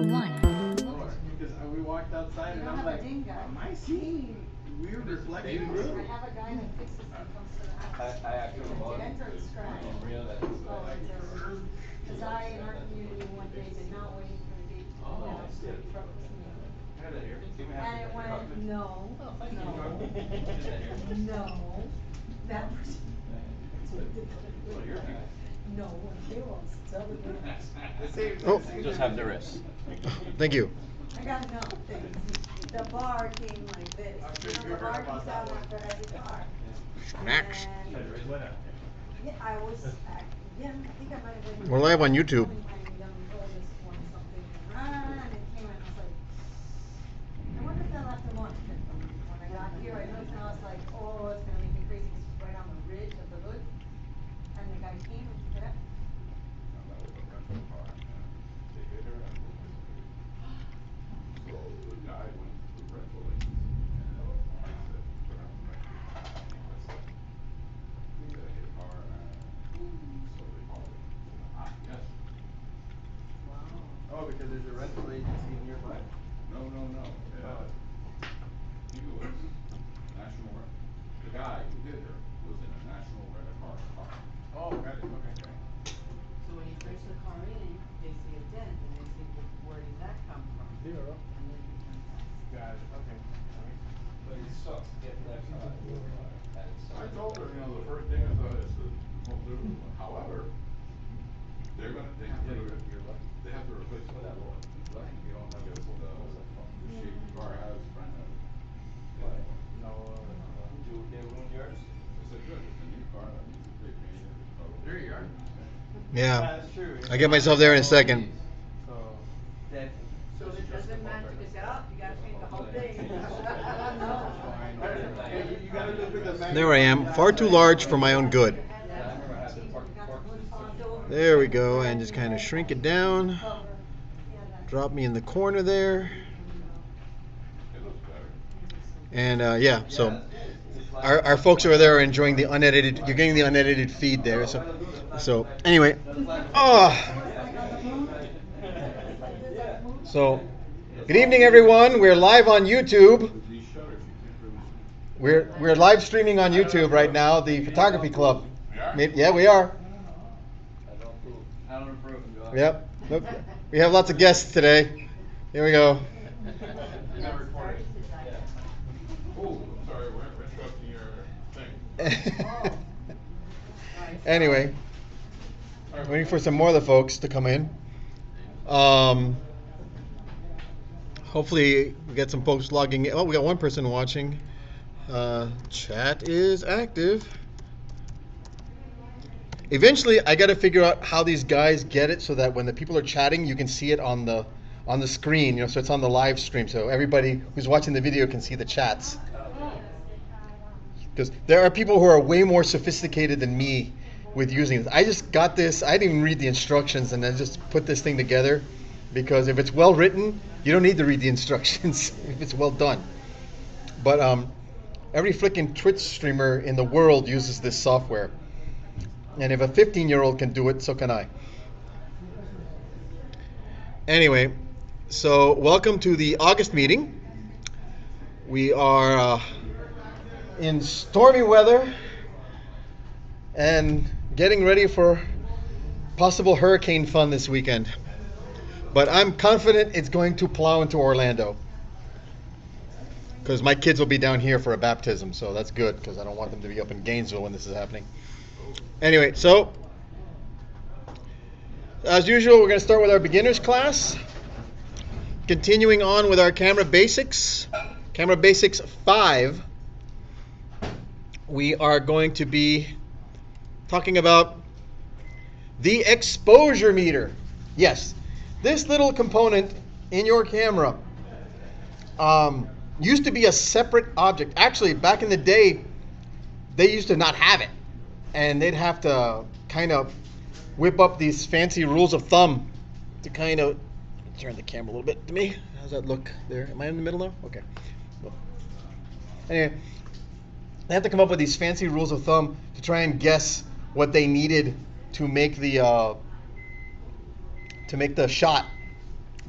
Because we walked outside and I'm like, am I seeing weird reflections? I have a guy that fixes and comes to the house. I actually bought Dent or scratch. Because I, in our community, one day did not wait for the gate to go down, so the truck was in there. And it went, no, no, that person. No, they will sell it. Oh. Just have the rest. Thank you. I got no things. The bar came like this. You know, the bar comes out after every car. Snacks. And yeah, I was, yeah, I think I might have been. We're live on YouTube. And it came and I was like, I wonder if that left him on. When I got here, I looked and I was like, oh, it's gonna make me crazy because it's right on the ridge of the hood. And the guy came and picked it up. Oh, because there's a rental agency nearby? No. He was national rent. The guy who did her was in a national rent-a-car department. Oh, got it, okay. So when you bring the car in, they see a dent and they see where did that come from? Zero. And then you can Got it, okay. But it sucks getting that car. I told her, the first thing I thought is the most difficult one. However, they have to replace the door. You don't have the shape the car has, trying to. No, They ruined yours? I said, good, it's a new car, that needs to be painted. there you are. Yeah. That's true. I'll get myself there in a second. So. So it doesn't matter because, you gotta paint the whole thing. You gotta look at the manual. There I am, far too large for my own good. There we go, and just kind of shrink it down. Drop me in the corner there. It looks better. And yeah, so our folks over there are enjoying the unedited. You're getting the unedited feed there. So anyway, so good evening, everyone. We're live on YouTube. These shutters, you can't really see. We're live streaming on YouTube right now. The Photography Club. Yeah, we are. I don't approve. Yep. Look, we have lots of guests today. Here we go. You're not recording. Oh, I'm sorry, we're interrupting your thing. Anyway, waiting for some more of the folks to come in. Hopefully we get some folks logging in. Oh, we got one person watching. Chat is active. Eventually, I got to figure out how these guys get it so that when the people are chatting, you can see it on the screen. So it's on the live stream, so everybody who's watching the video can see the chats. Because there are people who are way more sophisticated than me with using this. I just got this. I didn't even read the instructions, and I just put this thing together. Because if it's well written, you don't need to read the instructions if it's well done. But every freaking Twitch streamer in the world uses this software. And if a 15-year-old can do it, so can I. Anyway, so welcome to the August meeting. We are in stormy weather and getting ready for possible hurricane fun this weekend. But I'm confident it's going to plow into Orlando. Because my kids will be down here for a baptism, so that's good, because I don't want them to be up in Gainesville when this is happening. Anyway, so as usual, we're going to start with our beginners class. Continuing on with our camera basics. Camera basics 5. We are going to be talking about the exposure meter. Yes, this little component in your camera used to be a separate object. Actually, back in the day, they used to not have it. And they'd have to kind of whip up these fancy rules of thumb to kind of turn the camera a little bit to me. How's that look there? Am I in the middle now? Okay. Anyway, they have to come up with these fancy rules of thumb to try and guess what they needed to make the shot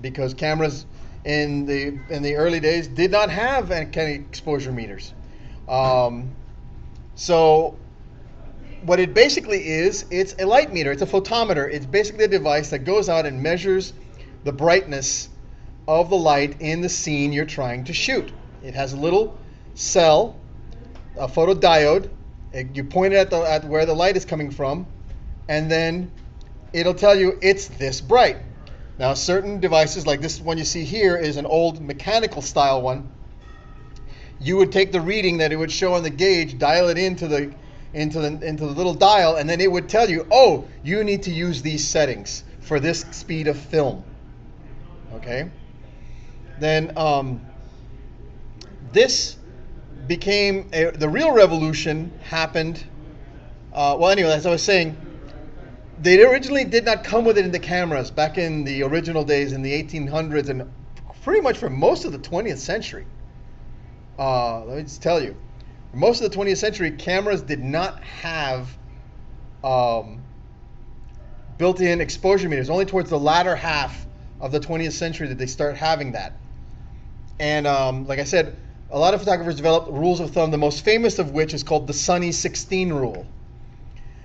because cameras in the early days did not have any kind of exposure meters. So what it basically is, it's a light meter. It's a photometer. It's basically a device that goes out and measures the brightness of the light in the scene you're trying to shoot. It has a little cell, a photodiode. You point it at where the light is coming from, and then it'll tell you it's this bright. Now, certain devices, like this one you see here, is an old mechanical style one. You would take the reading that it would show on the gauge, dial it into the little dial, and then it would tell you, oh, you need to use these settings for this speed of film. Okay? Then this became the real revolution happened. Well, anyway, as I was saying, they originally did not come with it in the cameras back in the original days in the 1800s and pretty much for most of the 20th century. Let me just tell you, most of the 20th century, cameras did not have built-in exposure meters. Only towards the latter half of the 20th century did they start having that. And like I said, a lot of photographers developed rules of thumb, the most famous of which is called the sunny 16 rule.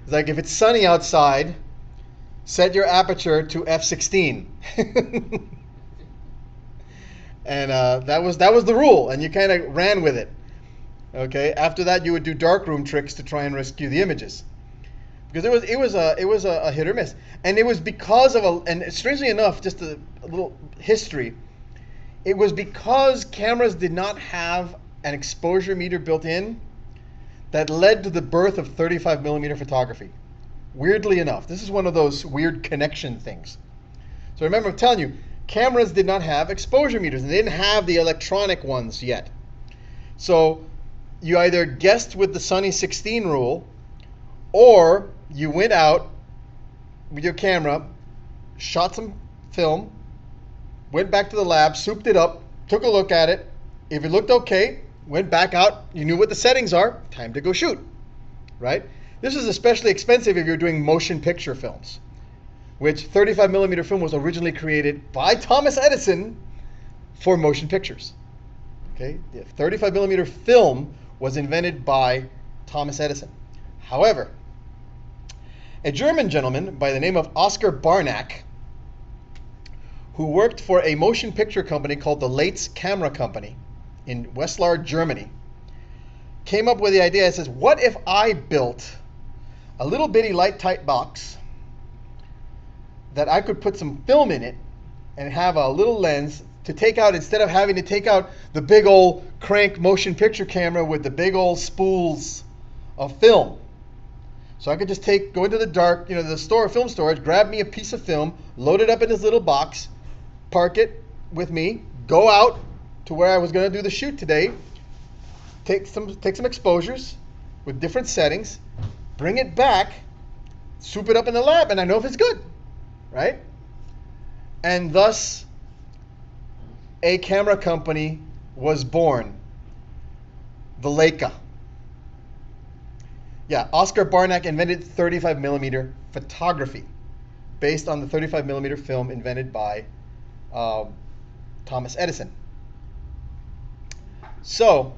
It's like if it's sunny outside, set your aperture to f16. And that was the rule, and you kind of ran with it. Okay. After that, you would do darkroom tricks to try and rescue the images, because it was a hit or miss, and it was because of and strangely enough, just a little history. It was because cameras did not have an exposure meter built in that led to the birth of 35 millimeter photography. Weirdly enough, this is one of those weird connection things. So remember, I'm telling you, cameras did not have exposure meters, and they didn't have the electronic ones yet. So you either guessed with the sunny 16 rule, or you went out with your camera, shot some film, went back to the lab, souped it up, took a look at it. If it looked okay, went back out, you knew what the settings are, time to go shoot, right? This is especially expensive if you're doing motion picture films, which 35 millimeter film was originally created by Thomas Edison for motion pictures. Okay, the 35 millimeter film was invented by Thomas Edison. However, a German gentleman by the name of Oskar Barnack, who worked for a motion picture company called the Leitz Camera Company in Wetzlar, Germany, came up with the idea. It says, what if I built a little bitty light tight box that I could put some film in it and have a little lens to take out, instead of having to take out the big old crank motion picture camera with the big old spools of film. So I could just go into the dark, the store, film storage, grab me a piece of film, load it up in this little box, park it with me, go out to where I was going to do the shoot today, take some exposures with different settings, bring it back, soup it up in the lab, and I know if it's good, right? And thus, a camera company was born, the Leica. Yeah, Oskar Barnack invented 35 millimeter photography based on the 35 millimeter film invented by Thomas Edison. So,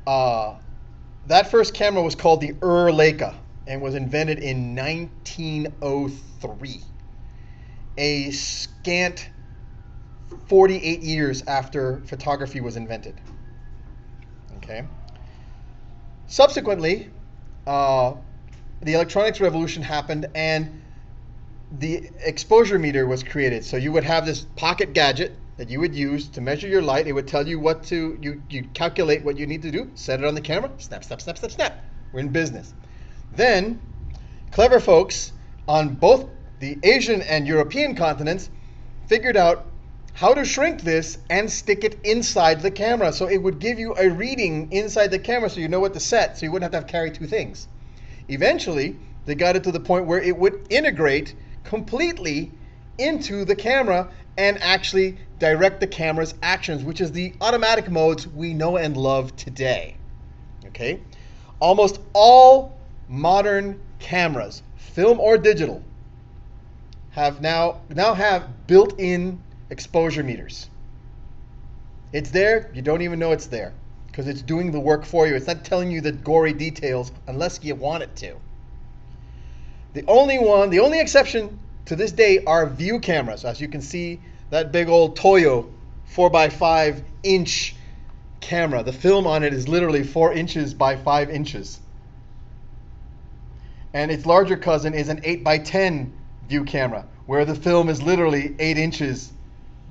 that first camera was called the Leica and was invented in 1903, a scant 48 years after photography was invented. Okay. Subsequently, the electronics revolution happened and the exposure meter was created. So you would have this pocket gadget that you would use to measure your light. It would tell you what you calculate what you need to do, set it on the camera, snap, snap, snap, snap, snap. We're in business. Then, clever folks on both the Asian and European continents figured out how to shrink this and stick it inside the camera. So it would give you a reading inside the camera so you know what to set, so you wouldn't have to carry two things. Eventually, they got it to the point where it would integrate completely into the camera and actually direct the camera's actions, which is the automatic modes we know and love today. Okay? Almost all modern cameras, film or digital, have now have built-in exposure meters. It's there, you don't even know it's there because it's doing the work for you. It's not telling you the gory details unless you want it to. The only exception to this day are view cameras. As you can see, that big old Toyo 4x5 inch camera. The film on it is literally 4 inches by 5 inches. And its larger cousin is an 8x10 view camera, where the film is literally 8 inches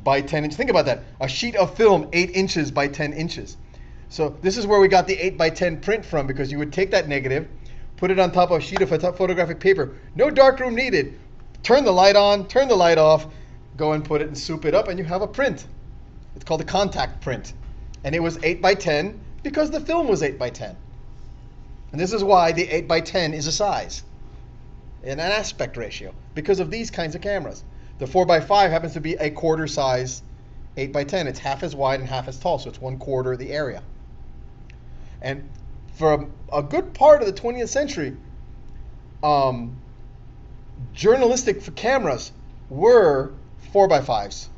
by 10 inches. Think about that. A sheet of film 8 inches by 10 inches. So this is where we got the 8x10 print from, because you would take that negative, put it on top of a sheet of photographic paper. No darkroom needed. Turn the light on, turn the light off, go and put it and soup it up, and you have a print. It's called a contact print. And it was 8x10 because the film was 8x10. And this is why the 8x10 is a size in an aspect ratio, because of these kinds of cameras. The 4x5 happens to be a quarter size 8x10. It's half as wide and half as tall, so it's 1/4 of the area. And for a good part of the 20th century, journalistic cameras were 4x5s.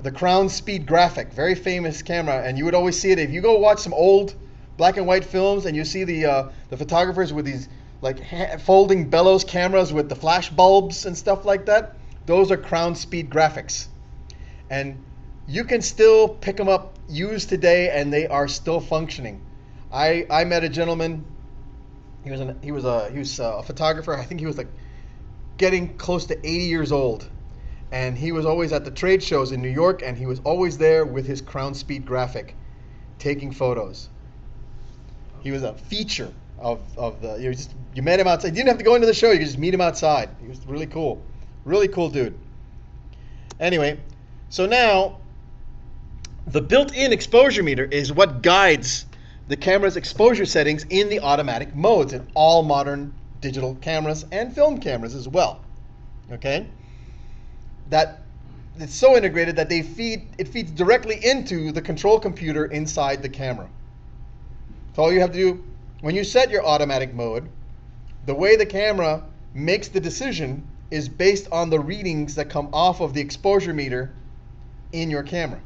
The Crown Speed Graphic, very famous camera, and you would always see it. If you go watch some old black and white films and you see the photographers with these like folding bellows cameras with the flash bulbs and stuff like that, those are Crown Speed Graphics. And you can still pick them up used today and they are still functioning. I met a gentleman, he was a photographer. I think he was like getting close to 80 years old. And he was always at the trade shows in New York, and he was always there with his Crown Speed Graphic taking photos. He was a feature of the, you met him outside. You didn't have to go into the show, you could just meet him outside. He was really cool. Really cool dude. Anyway, so now the built-in exposure meter is what guides the camera's exposure settings in the automatic modes in all modern digital cameras and film cameras as well. Okay? That it's so integrated that it feeds directly into the control computer inside the camera. So all you have to do, when you set your automatic mode, the way the camera makes the decision is based on the readings that come off of the exposure meter in your camera.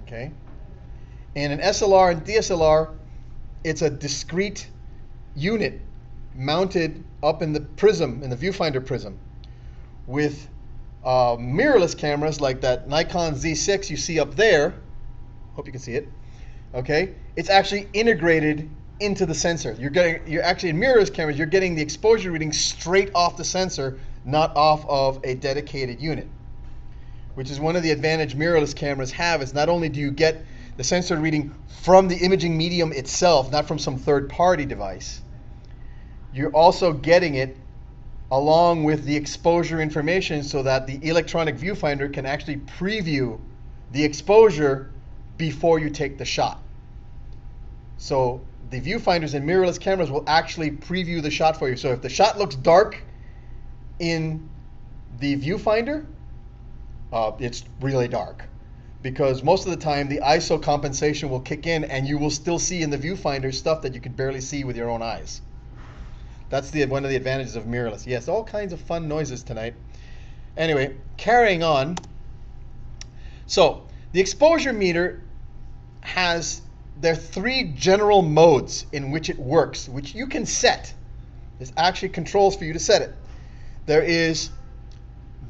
Okay? In an SLR and DSLR, it's a discrete unit mounted up in the prism, in the viewfinder prism. With mirrorless cameras like that Nikon Z6 you see up there, hope you can see it, okay, it's actually integrated into the sensor. You're actually, in mirrorless cameras, you're getting the exposure reading straight off the sensor, not off of a dedicated unit, which is one of the advantage mirrorless cameras have. Is not only do you get the sensor reading from the imaging medium itself, not from some third-party device, you're also getting it along with the exposure information so that the electronic viewfinder can actually preview the exposure before you take the shot. So the viewfinders in mirrorless cameras will actually preview the shot for you. So if the shot looks dark in the viewfinder, it's really dark, because most of the time the ISO compensation will kick in and you will still see in the viewfinder stuff that you can barely see with your own eyes. That's one of the advantages of mirrorless. Yes, all kinds of fun noises tonight. Anyway, carrying on. So the exposure meter there are 3 general modes in which it works, which you can set. There's actually controls for you to set it. There is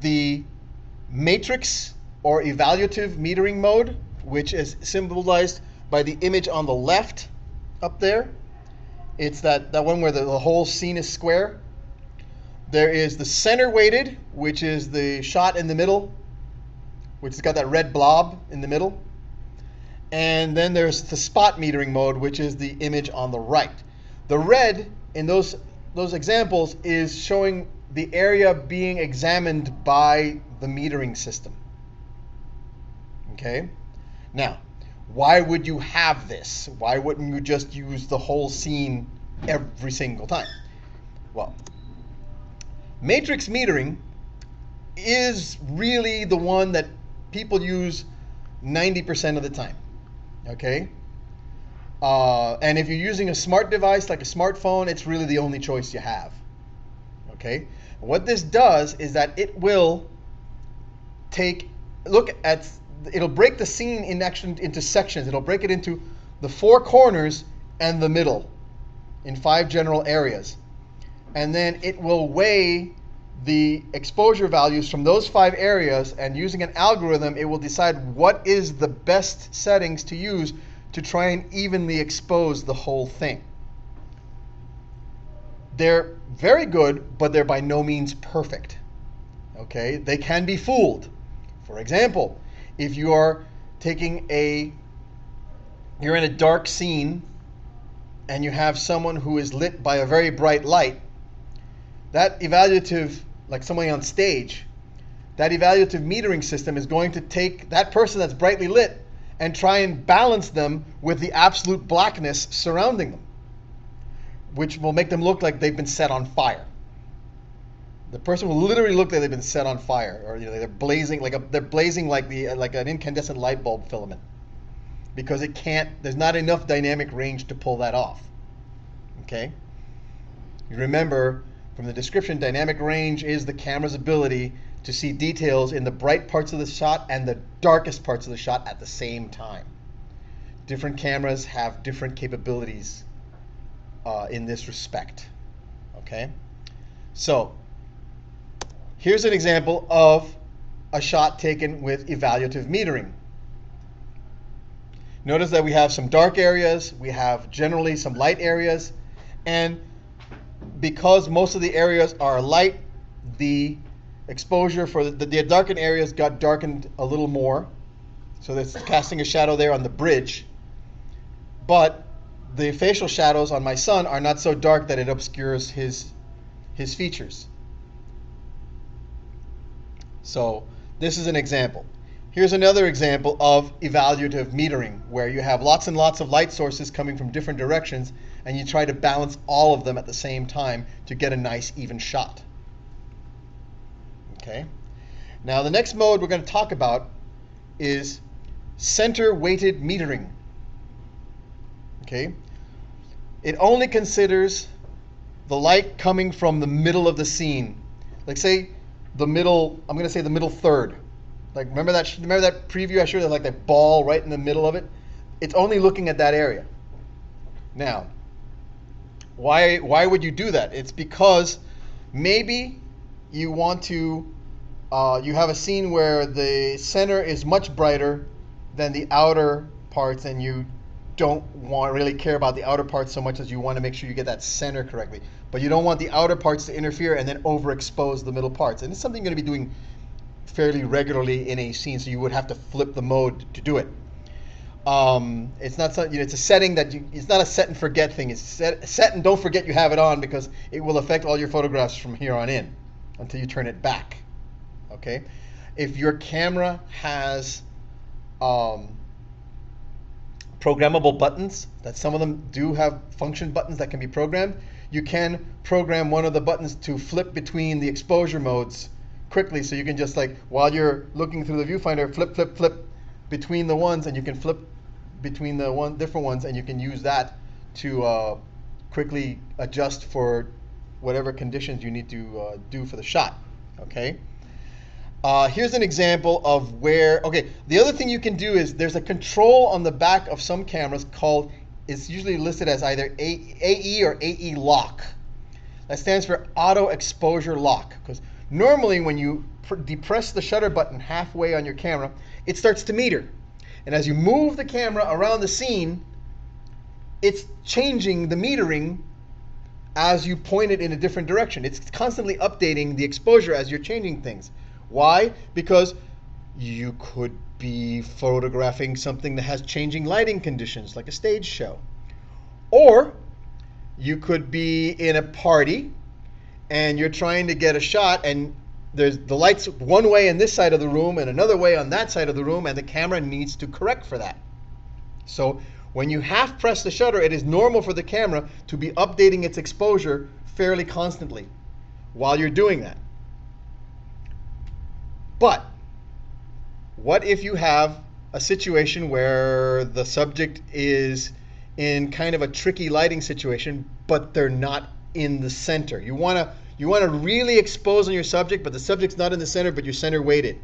the matrix or evaluative metering mode, which is symbolized by the image on the left up there. It's that one where the whole scene is square. There is the center weighted, which is the shot in the middle, which has got that red blob in the middle. And then there's the spot metering mode, which is the image on the right. The red in those examples is showing the area being examined by the metering system. Okay? Now, why would you have this? Why wouldn't you just use the whole scene every single time? Well, matrix metering is really the one that people use 90% of the time. Okay? And if you're using a smart device like a smartphone, it's really the only choice you have. Okay? What this does is that it will it'll break the scene in action into sections. It'll break it into the four corners and the middle in 5 general areas. And then it will weigh the exposure values from those 5 areas, and using an algorithm, it will decide what is the best settings to use to try and evenly expose the whole thing. They're very good, but they're by no means perfect. Okay? They can be fooled. For example, if you are you're in a dark scene and you have someone who is lit by a very bright light, that evaluative, like someone on stage, that evaluative metering system is going to take that person that's brightly lit and try and balance them with the absolute blackness surrounding them, which will make them look like they've been set on fire. The person will literally look like they've been set on fire, or they're blazing like an incandescent light bulb filament, because there's not enough dynamic range to pull that off. Okay? You remember from the description, dynamic range is the camera's ability to see details in the bright parts of the shot and the darkest parts of the shot at the same time. Different cameras have different capabilities in this respect. Okay? So, here's an example of a shot taken with evaluative metering. Notice that we have some dark areas, we have generally some light areas, and because most of the areas are light, the exposure for the darkened areas got darkened a little more. So that's casting a shadow there on the bridge. But the facial shadows on my son are not so dark that it obscures his features. So this is an example. Here's another example of evaluative metering, where you have lots and lots of light sources coming from different directions, and you try to balance all of them at the same time to get a nice even shot. Okay. Now the next mode we're going to talk about is center weighted metering. Okay. It only considers the light coming from the middle of the scene. Like say the middle, I'm going to say the middle third. Like remember that preview I showed you, like that ball right in the middle of it? It's only looking at that area. Now, why would you do that? It's because maybe you want to you have a scene where the center is much brighter than the outer parts, and you don't really care about the outer parts so much as you want to make sure you get that center correctly. But you don't want the outer parts to interfere and then overexpose the middle parts. And it's something you're going to be doing fairly regularly in a scene, so you would have to flip the mode to do it. It's not something, it's a setting that it's not a set and forget thing. It's set and don't forget you have it on, because it will affect all your photographs from here on in until you turn it back. Okay? If your camera has programmable buttons, that some of them do have function buttons that can be programmed, you can program one of the buttons to flip between the exposure modes quickly, so you can just, like, while you're looking through the viewfinder, flip between the ones, and you can flip between the different ones, and you can use that to quickly adjust for whatever conditions you need to do for the shot. Okay. Here's an example of where, the other thing you can do is there's a control on the back of some cameras called, it's usually listed as either AE or AE lock. That stands for auto exposure lock, because normally when you depress the shutter button halfway on your camera, it starts to meter. And as you move the camera around the scene, it's changing the metering as you point it in a different direction. It's constantly updating the exposure as you're changing things. Why? Because you could be photographing something that has changing lighting conditions, like a stage show. Or you could be in a party and you're trying to get a shot, and there's the lights one way in this side of the room and another way on that side of the room, and the camera needs to correct for that. So when you half press the shutter, it is normal for the camera to be updating its exposure fairly constantly while you're doing that. But what if you have a situation where the subject is in kind of a tricky lighting situation, but they're not in the center? You want You want to really expose on your subject, but the subject's not in the center, but you're center weighted.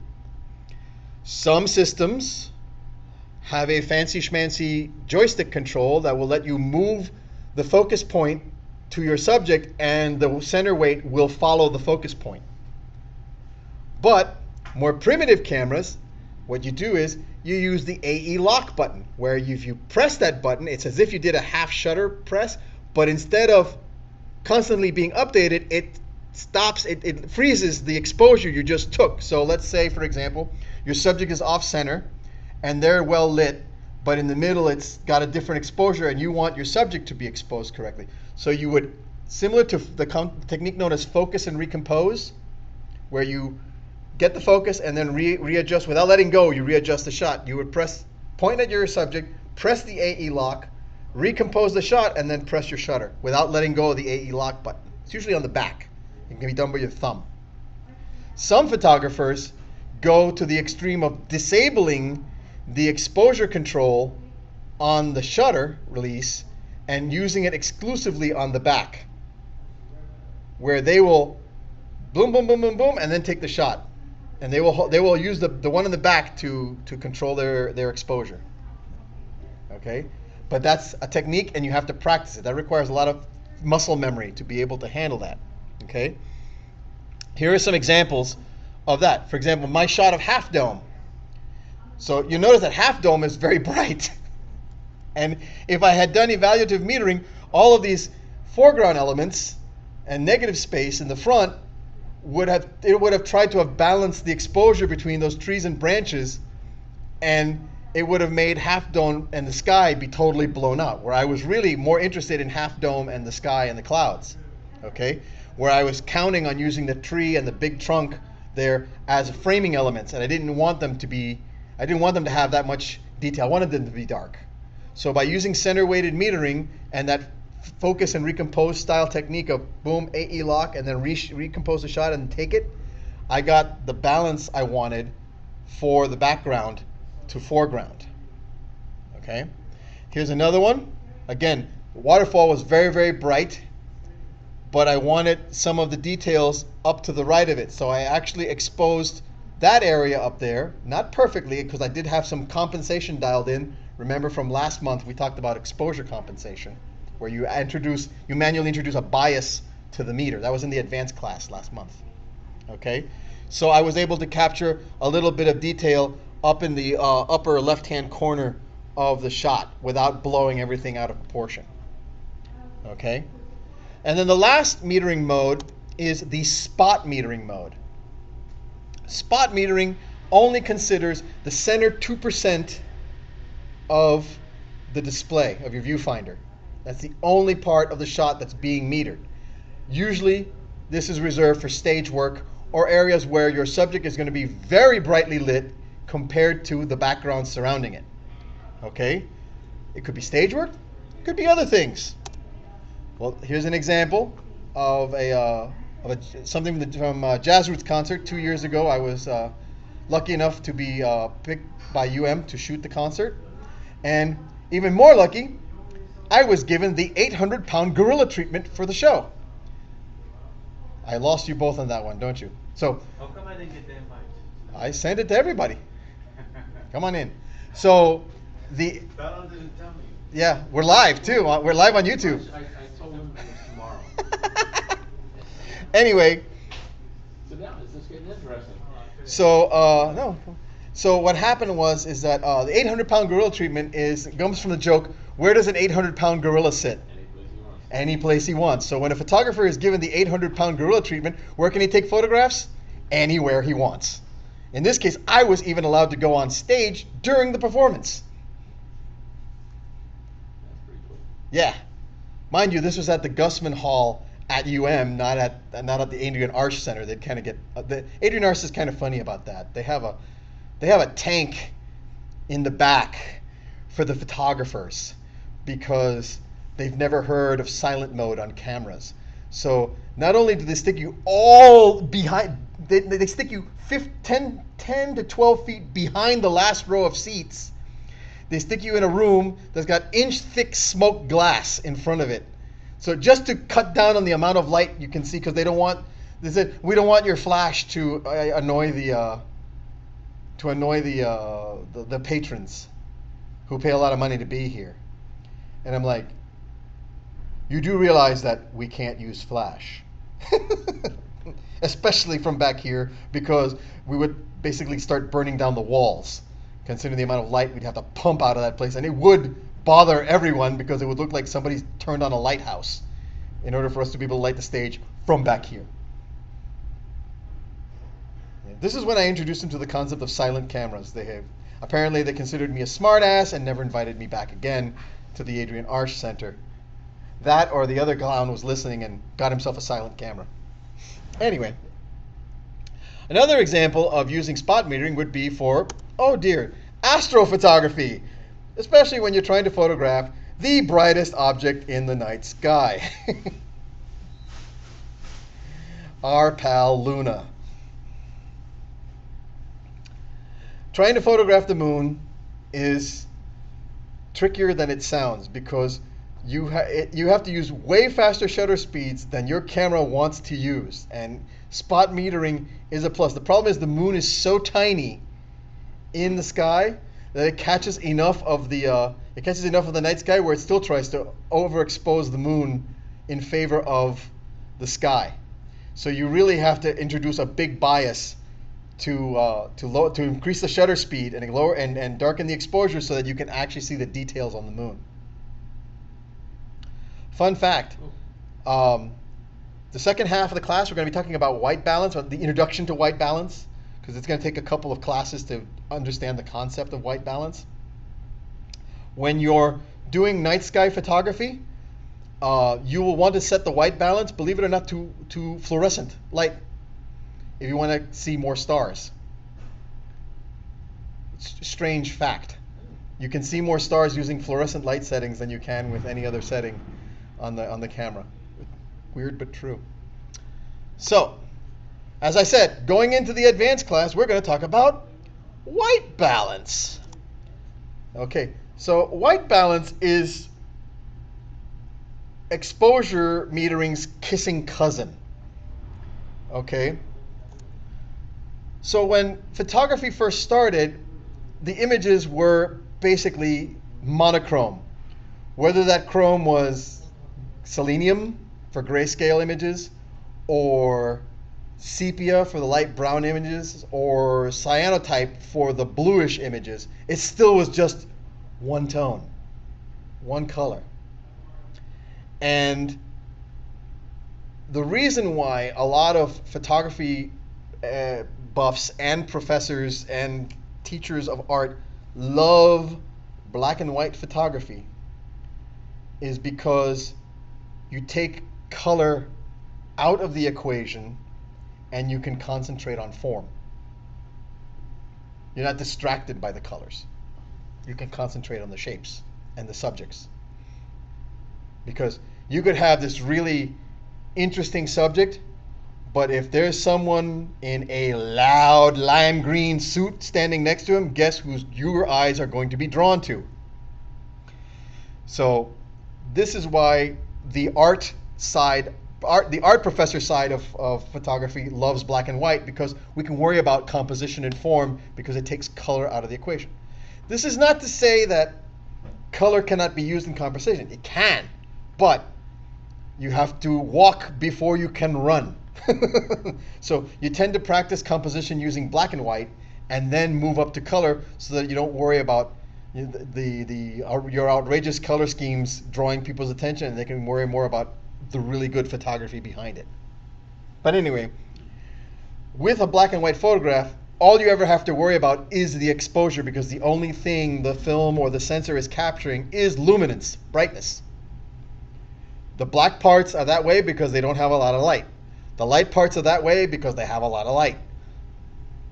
Some systems have a fancy schmancy joystick control that will let you move the focus point to your subject, and the center weight will follow the focus point. But more primitive cameras, what you do is you use the AE lock button, where if you press that button, it's as if you did a half shutter press, but instead of constantly being updated, it stops, it freezes the exposure you just took. So let's say, for example, your subject is off center and they're well lit, but in the middle it's got a different exposure and you want your subject to be exposed correctly. So you would, similar to the technique known as focus and recompose, where you get the focus and then readjust without letting go, you readjust the shot. You would point at your subject, press the AE lock, recompose the shot, and then press your shutter without letting go of the AE lock button. It's usually on the back. It can be done by your thumb. Some photographers go to the extreme of disabling the exposure control on the shutter release and using it exclusively on the back, where they will boom, boom, boom, boom, boom, and then take the shot. And they will use the one in the back to control their exposure. Okay? But that's a technique, and you have to practice it. That requires a lot of muscle memory to be able to handle that. Okay? Here are some examples of that. For example, my shot of half dome. So you notice that half dome is very bright. And if I had done evaluative metering, all of these foreground elements and negative space in the front would have tried to have balanced the exposure between those trees and branches, and it would have made half dome and the sky be totally blown out, where I was really more interested in half dome and the sky and the clouds. Okay? Where I was counting on using the tree and the big trunk there as framing elements, and I didn't want them to have that much detail. I wanted them to be dark. So by using center weighted metering and that focus and recompose style technique of boom, AE lock, and then recompose the shot and take it, I got the balance I wanted for the background to foreground. Okay? Here's another one. Again, the waterfall was very, very bright, but I wanted some of the details up to the right of it. So I actually exposed that area up there, not perfectly, because I did have some compensation dialed in. Remember from last month we talked about exposure compensation, where you manually introduce a bias to the meter. That was in the advanced class last month. Okay? So I was able to capture a little bit of detail up in the upper left-hand corner of the shot without blowing everything out of proportion. Okay? And then the last metering mode is the spot metering mode. Spot metering only considers the center 2% of the display of your viewfinder. That's the only part of the shot that's being metered. Usually, this is reserved for stage work or areas where your subject is going to be very brightly lit compared to the background surrounding it. Okay? It could be stage work. It could be other things. Well, here's an example of something from a Jazz Roots concert 2 years ago. I was lucky enough to be picked by UM to shoot the concert. And even more lucky, I was given the 800-pound gorilla treatment for the show. I lost you both on that one, don't you? So How come I didn't get the invite? I sent it to everybody. Come on in. So Donald didn't tell me. yeah, we're live too. We're live on YouTube. I told him it was tomorrow. Anyway, So now it's just getting interesting. so So what happened is that the 800-pound gorilla treatment comes from the joke, where does an 800-pound gorilla sit? Any place he wants. So when a photographer is given the 800-pound gorilla treatment, where can he take photographs? Anywhere he wants. In this case, I was even allowed to go on stage during the performance. That's pretty cool. Yeah. Mind you, this was at the Gussman Hall at UM, not at the Adrian Arsh Center. They'd kind of get the Adrian Arsh is kind of funny about that. They have a tank in the back for the photographers because they've never heard of silent mode on cameras. So not only do they stick you all behind, they stick you 10 to 12 feet behind the last row of seats. They stick you in a room that's got inch-thick smoked glass in front of it. So just to cut down on the amount of light you can see, because they said we don't want your flash to annoy the patrons who pay a lot of money to be here. And I'm like, you do realize that we can't use flash, especially from back here, because we would basically start burning down the walls, considering the amount of light we'd have to pump out of that place, and it would bother everyone because it would look like somebody's turned on a lighthouse in order for us to be able to light the stage from back here. This is when I introduced them to the concept of silent cameras. Apparently they considered me a smartass and never invited me back again to the Adrian Arsh Center. That or the other clown was listening and got himself a silent camera. Anyway, another example of using spot metering would be for, oh dear, astrophotography, especially when you're trying to photograph the brightest object in the night sky. Our pal Luna. Trying to photograph the moon is trickier than it sounds, because you have to use way faster shutter speeds than your camera wants to use, and spot metering is a plus. The problem is the moon is so tiny in the sky that it catches enough of the night sky where it still tries to overexpose the moon in favor of the sky. So you really have to introduce a big bias to increase the shutter speed and lower and darken the exposure so that you can actually see the details on the moon. Fun fact, the second half of the class we're going to be talking about white balance, or the introduction to white balance, because it's going to take a couple of classes to understand the concept of white balance. When you're doing night sky photography, you will want to set the white balance, believe it or not, to fluorescent light if you want to see more stars. It's a strange fact. You can see more stars using fluorescent light settings than you can with any other setting on the camera. Weird but true. So, as I said, going into the advanced class, we're going to talk about white balance. Okay, so white balance is exposure metering's kissing cousin. Okay? So when photography first started, the images were basically monochrome. Whether that chrome was selenium for grayscale images, or sepia for the light brown images, or cyanotype for the bluish images, it still was just one tone, one color. And the reason why a lot of photography buffs and professors and teachers of art love black and white photography is because you take color out of the equation and you can concentrate on form. You're not distracted by the colors. You can concentrate on the shapes and the subjects. Because you could have this really interesting subject, but if there's someone in a loud lime green suit standing next to him, guess who your eyes are going to be drawn to? So this is why the art professor side of photography loves black and white, because we can worry about composition and form because it takes color out of the equation. This is not to say that color cannot be used in composition. It can, but you have to walk before you can run. So you tend to practice composition using black and white and then move up to color so that you don't worry about your outrageous color schemes drawing people's attention, and they can worry more about the really good photography behind it. But anyway, with a black and white photograph, all you ever have to worry about is the exposure, because the only thing the film or the sensor is capturing is luminance, brightness. The black parts are that way because they don't have a lot of light. The light parts are that way because they have a lot of light.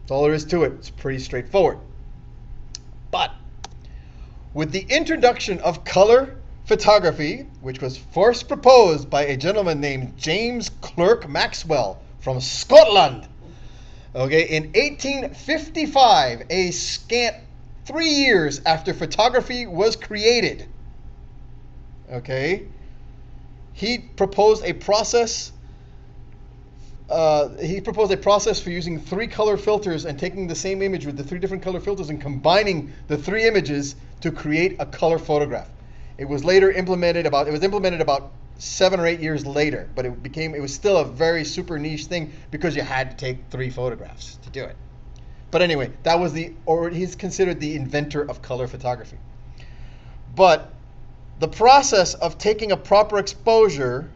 That's all there is to it. It's pretty straightforward. But with the introduction of color photography, which was first proposed by a gentleman named James Clerk Maxwell from Scotland, okay, in 1855, a scant 3 years after photography was created, okay, he proposed a process. For using 3 color filters and taking the same image with the 3 different color filters and combining the 3 images to create a color photograph. It was implemented about 7 or 8 years later, but it was still a very super niche thing because you had to take 3 photographs to do it. But anyway, he's considered the inventor of color photography. But the process of taking a proper exposure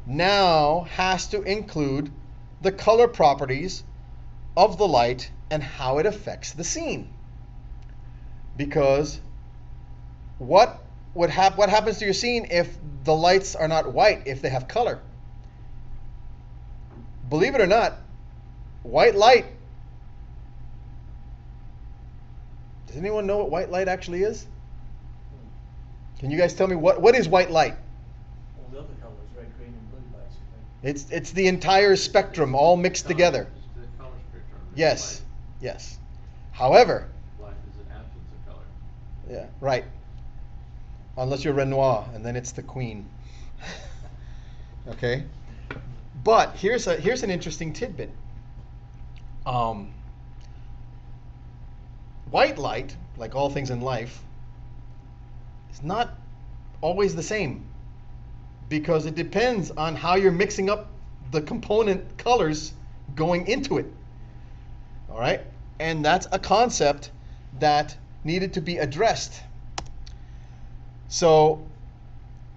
now has to include the color properties of the light and how it affects the scene. Because what happens to your scene if the lights are not white, if they have color? Believe it or not, white light. Does anyone know what white light actually is? Can you guys tell me what is white light? All the other colors, red, green, and blue, basically. It's the entire spectrum all mixed together. It's the color spectrum. Yes, yes. However, Light is an absence of color. yeah, right. Unless you're Renoir, and then it's the queen. Okay? But here's an interesting tidbit. White light, like all things in life, is not always the same because it depends on how you're mixing up the component colors going into it. All right? And that's a concept that needed to be addressed. So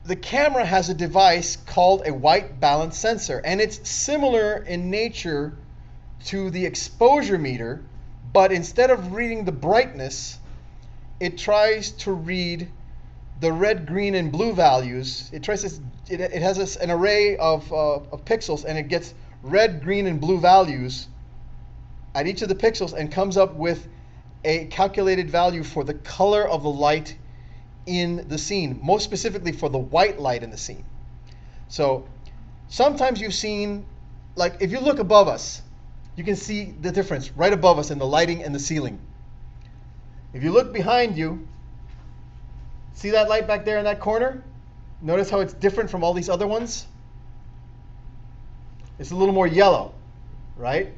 the camera has a device called a white balance sensor, and it's similar in nature to the exposure meter, but instead of reading the brightness, it tries to read the red, green, and blue values. It has an array of pixels, and it gets red, green, and blue values at each of the pixels and comes up with a calculated value for the color of the light in the scene, most specifically for the white light in the scene. So sometimes you've seen, like if you look above us, you can see the difference right above us in the lighting and the ceiling. If you look behind you, see that light back there in that corner? Notice how it's different from all these other ones? It's a little more yellow, right?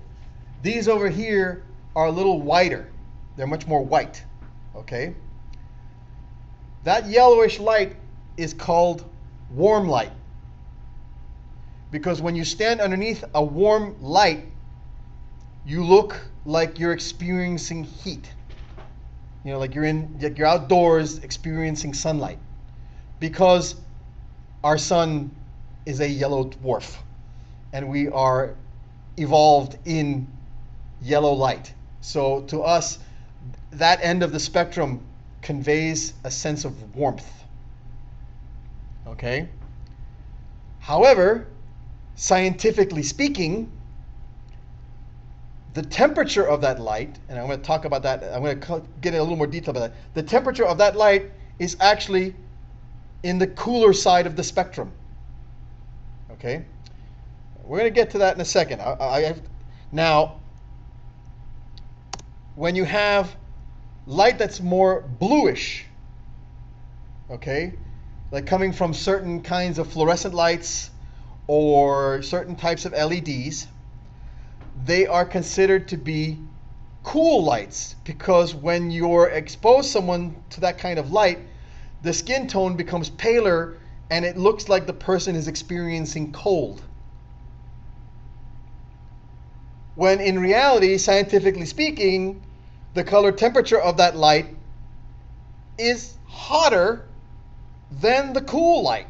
These over here are a little whiter. They're much more white, okay? That yellowish light is called warm light. Because when you stand underneath a warm light, you look like you're experiencing heat. You know, like you're outdoors experiencing sunlight. Because our sun is a yellow dwarf, and we are evolved in yellow light. So to us, that end of the spectrum conveys a sense of warmth. Okay? However, scientifically speaking, the temperature of that light, and I'm going to talk about that, I'm going to get in a little more detail about that. The temperature of that light is actually in the cooler side of the spectrum. Okay? We're going to get to that in a second. Now, when you have light that's more bluish, okay, like coming from certain kinds of fluorescent lights or certain types of LEDs, they are considered to be cool lights, because when you're expose someone to that kind of light, the skin tone becomes paler and it looks like the person is experiencing cold. When in reality, scientifically speaking, the color temperature of that light is hotter than the cool light,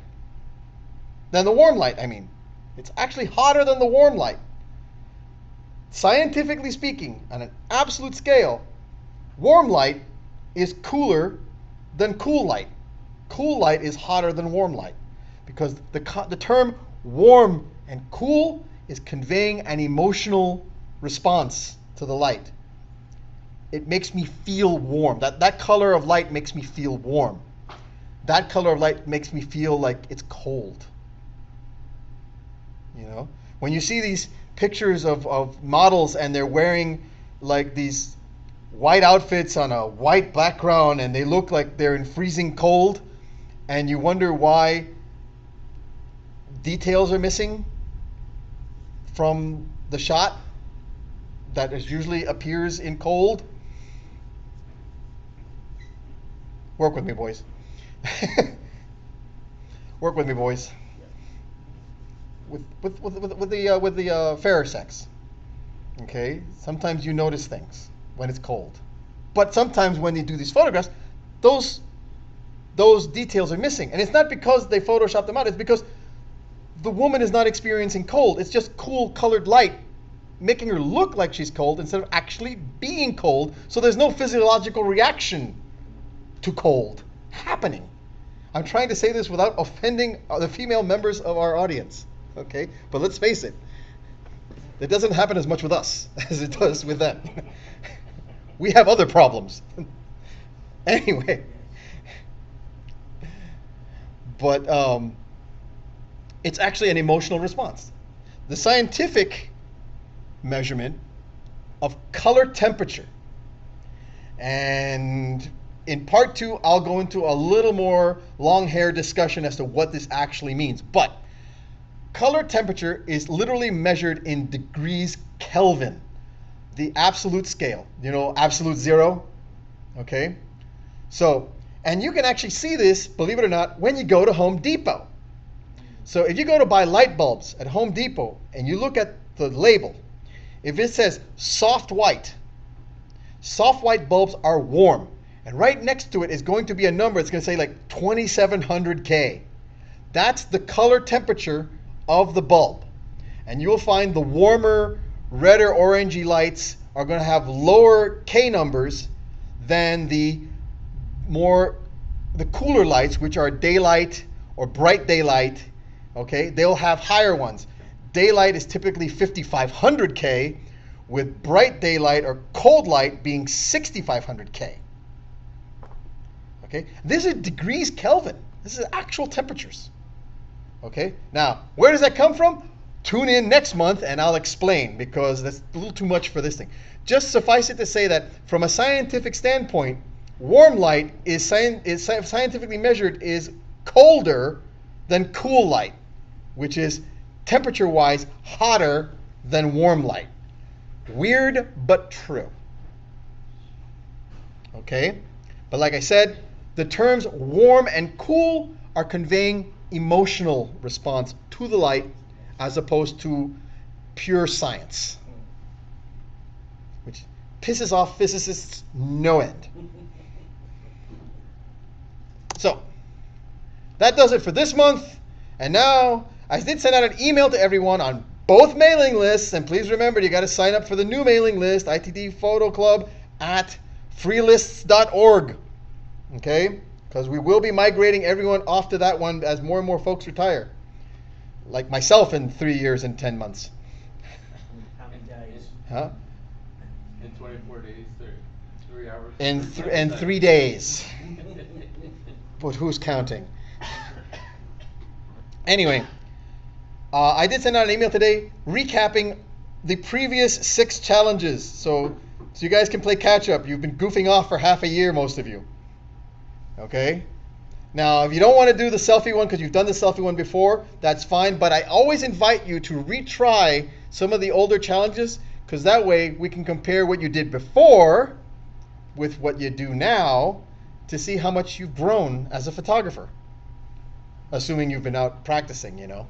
than the warm light, I mean. It's actually hotter than the warm light. Scientifically speaking, on an absolute scale, warm light is cooler than cool light. Cool light is hotter than warm light, because the term warm and cool is conveying an emotional response to the light. It makes me feel warm. That color of light makes me feel warm. That color of light makes me feel like it's cold. You know? When you see these pictures of models and they're wearing like these white outfits on a white background and they look like they're in freezing cold, and you wonder why details are missing from the shot that is usually appears in cold. Work with me, boys. Work with me, boys. With the fairer sex. Okay, sometimes you notice things when it's cold, but sometimes when they do these photographs, those details are missing, and it's not because they photoshopped them out. It's because the woman is not experiencing cold. It's just cool colored light making her look like she's cold instead of actually being cold. So there's no physiological reaction to cold happening. I'm trying to say this without offending the female members of our audience. Okay, but let's face it. It doesn't happen as much with us as it does with them. We have other problems. Anyway. But it's actually an emotional response. The scientific measurement of color temperature. And in part 2, I'll go into a little more long hair discussion as to what this actually means. But color temperature is literally measured in degrees Kelvin, the absolute scale. You know, absolute zero. Okay? So, and you can actually see this, believe it or not, when you go to Home Depot. So if you go to buy light bulbs at Home Depot and you look at the label, if it says soft white bulbs are warm. And right next to it is going to be a number. It's going to say like 2700 K. That's the color temperature of the bulb. And you'll find the warmer, redder, orangey lights are going to have lower K numbers than the cooler lights, which are daylight or bright daylight. Okay, they'll have higher ones. Daylight is typically 5500 K, with bright daylight or cold light being 6500 K. Okay, this is degrees Kelvin. This is actual temperatures. Okay, now where does that come from? Tune in next month and I'll explain, because that's a little too much for this thing. Just suffice it to say that from a scientific standpoint, warm light is scientifically measured is colder than cool light, which is temperature-wise hotter than warm light. Weird, but true. Okay? But like I said, the terms warm and cool are conveying emotional response to the light as opposed to pure science, which pisses off physicists no end. So, that does it for this month. And now, I did send out an email to everyone on both mailing lists. And please remember, you got to sign up for the new mailing list, ITD Photo Club at freelists.org. Okay? Because we will be migrating everyone off to that one as more and more folks retire. Like myself in 3 years and 10 months. How many days? Huh? In 24 days, 3 hours. In 3 days. But who's counting? Anyway, I did send out an email today recapping the previous 6 challenges. So you guys can play catch up. You've been goofing off for half a year, most of you. Okay? Now, if you don't want to do the selfie one because you've done the selfie one before, that's fine. But I always invite you to retry some of the older challenges, because that way we can compare what you did before with what you do now to see how much you've grown as a photographer. Assuming you've been out practicing, you know.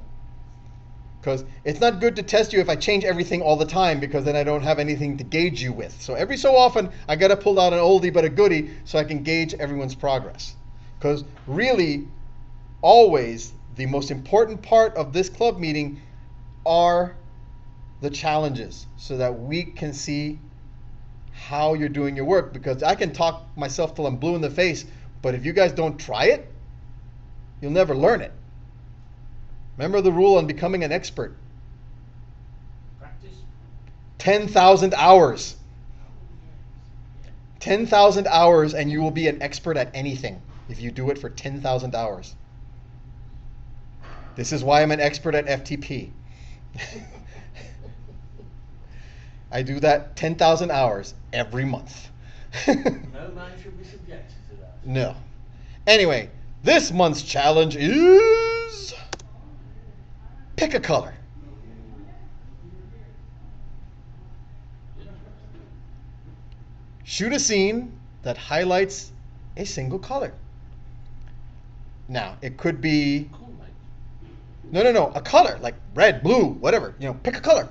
Because it's not good to test you if I change everything all the time, because then I don't have anything to gauge you with. So every so often, I got to pull out an oldie but a goodie so I can gauge everyone's progress. Because really, always, the most important part of this club meeting are the challenges, so that we can see how you're doing your work. Because I can talk myself till I'm blue in the face, but if you guys don't try it, you'll never learn it. Remember the rule on becoming an expert. Practice. 10,000 hours. 10,000 hours and you will be an expert at anything if you do it for 10,000 hours. This is why I'm an expert at FTP. I do that 10,000 hours every month. No man should be subjected to that. No. Anyway, this month's challenge is pick a color. Shoot a scene that highlights a single color. Now, it could be no, a color like red, blue, whatever. Pick a color.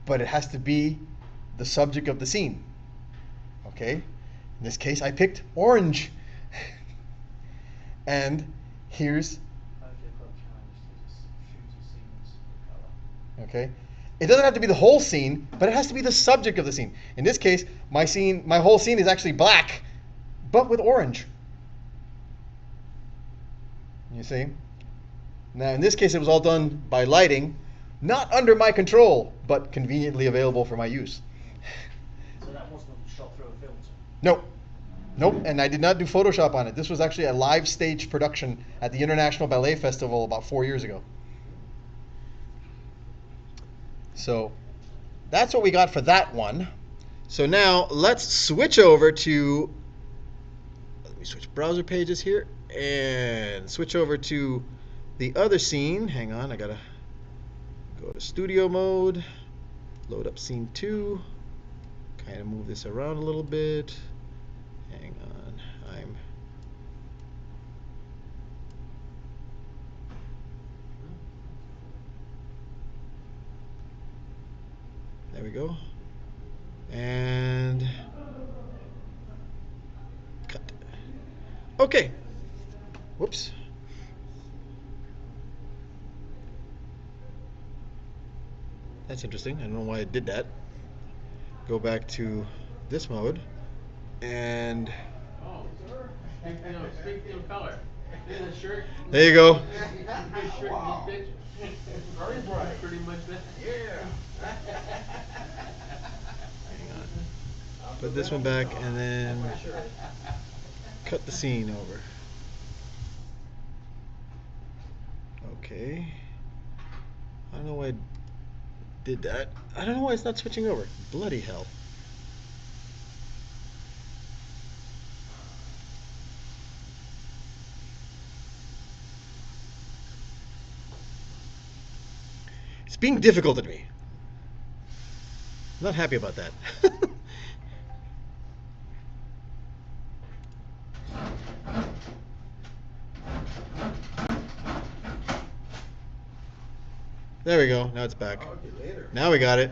But it has to be the subject of the scene. Okay? In this case, I picked orange. And here's okay. It doesn't have to be the whole scene, but it has to be the subject of the scene. In this case, my whole scene is actually black, but with orange. You see? Now, in this case, it was all done by lighting, not under my control, but conveniently available for my use. So that wasn't shot through a filter? Nope, and I did not do Photoshop on it. This was actually a live stage production at the International Ballet Festival about 4 years ago. So that's what we got for that one. So now let's switch over to, let me switch browser pages here and switch over to the other scene. Hang on, I gotta go to studio mode, load up scene 2, kind of move this around a little bit. Hang on, there we go. And cut. Okay. Whoops. That's interesting. I don't know why I did that. Go back to this mode. And Speaking of color, in the shirt. there you go. His shirt, Wow. his pitch. Very bright. Pretty much that. Yeah. Hang on. Put this one back and then cut the scene over. Okay. I don't know why I did that. I don't know why it's not switching over. Bloody hell. It's being difficult at me. I'm not happy about that. There we go. Now it's back. Now we got it.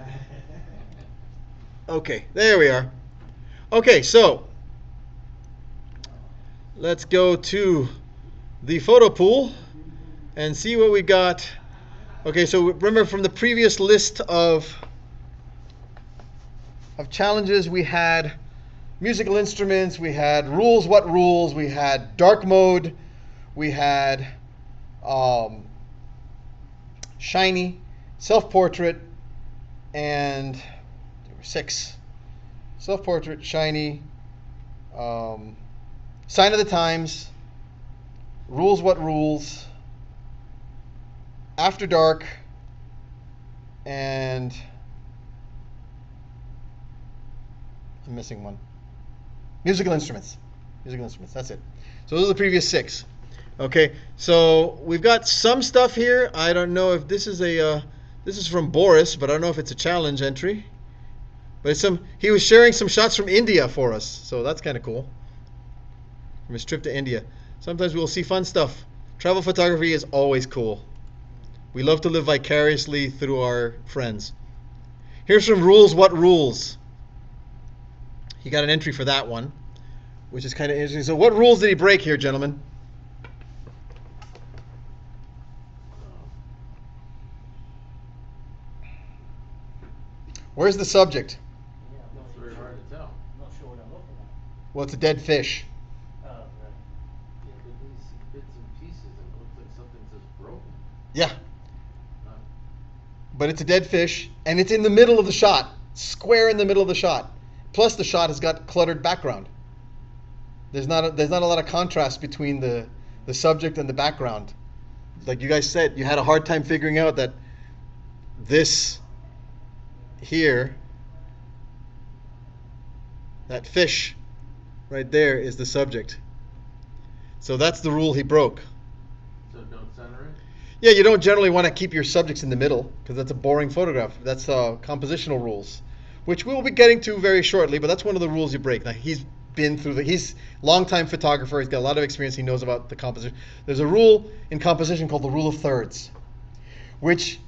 Okay, there we are. Okay, so let's go to the photo pool and see what we got. Okay, so remember from the previous list of challenges, we had musical instruments, we had rules, what rules, we had dark mode, we had shiny, self-portrait, and there were 6. Self-portrait, shiny, sign of the times, rules, what rules, after dark, and I'm missing one. Musical instruments. Musical instruments, that's it. So those are the previous 6. Okay, so we've got some stuff here. I don't know if this is this is from Boris, but I don't know if it's a challenge entry. But he was sharing some shots from India for us, so that's kind of cool. From his trip to India. Sometimes we'll see fun stuff. Travel photography is always cool. We love to live vicariously through our friends. Here's some rules, what rules? He got an entry for that one, which is kind of interesting. So what rules did he break here, gentlemen? Where's the subject? Yeah, I'm not It's very hard to tell. not sure what I'm looking at. Well, it's a dead fish. Oh, right. Yeah, but these bits and pieces, it looks like something's just broken. Yeah, Uh, but it's a dead fish, and it's in the middle of the shot, square in the middle of the shot. Plus, the shot has got cluttered background. There's not a lot of contrast between the subject and the background. Like you guys said, you had a hard time figuring out that this here, that fish right there, is the subject. So that's the rule he broke. So don't center it? Yeah, you don't generally want to keep your subjects in the middle because that's a boring photograph. That's compositional rules, which we will be getting to very shortly. But that's one of the rules you break. Now he's been through he's longtime photographer. He's got a lot of experience. He knows about the composition. There's a rule in composition called the rule of thirds, which,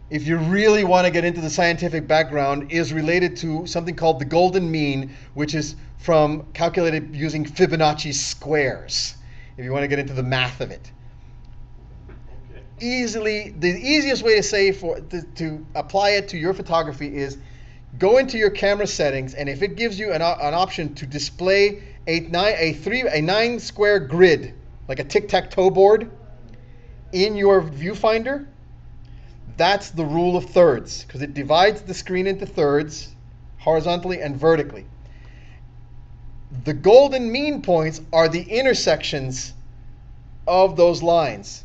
if you really want to get into the scientific background, is related to something called the golden mean, which is from calculated using Fibonacci squares. If you want to get into the math of it. The easiest way to say to apply it to your photography is go into your camera settings, and if it gives you an option to display a 9 square grid, like a tic-tac-toe board, in your viewfinder, that's the rule of thirds, because it divides the screen into thirds, horizontally and vertically. The golden mean points are the intersections of those lines.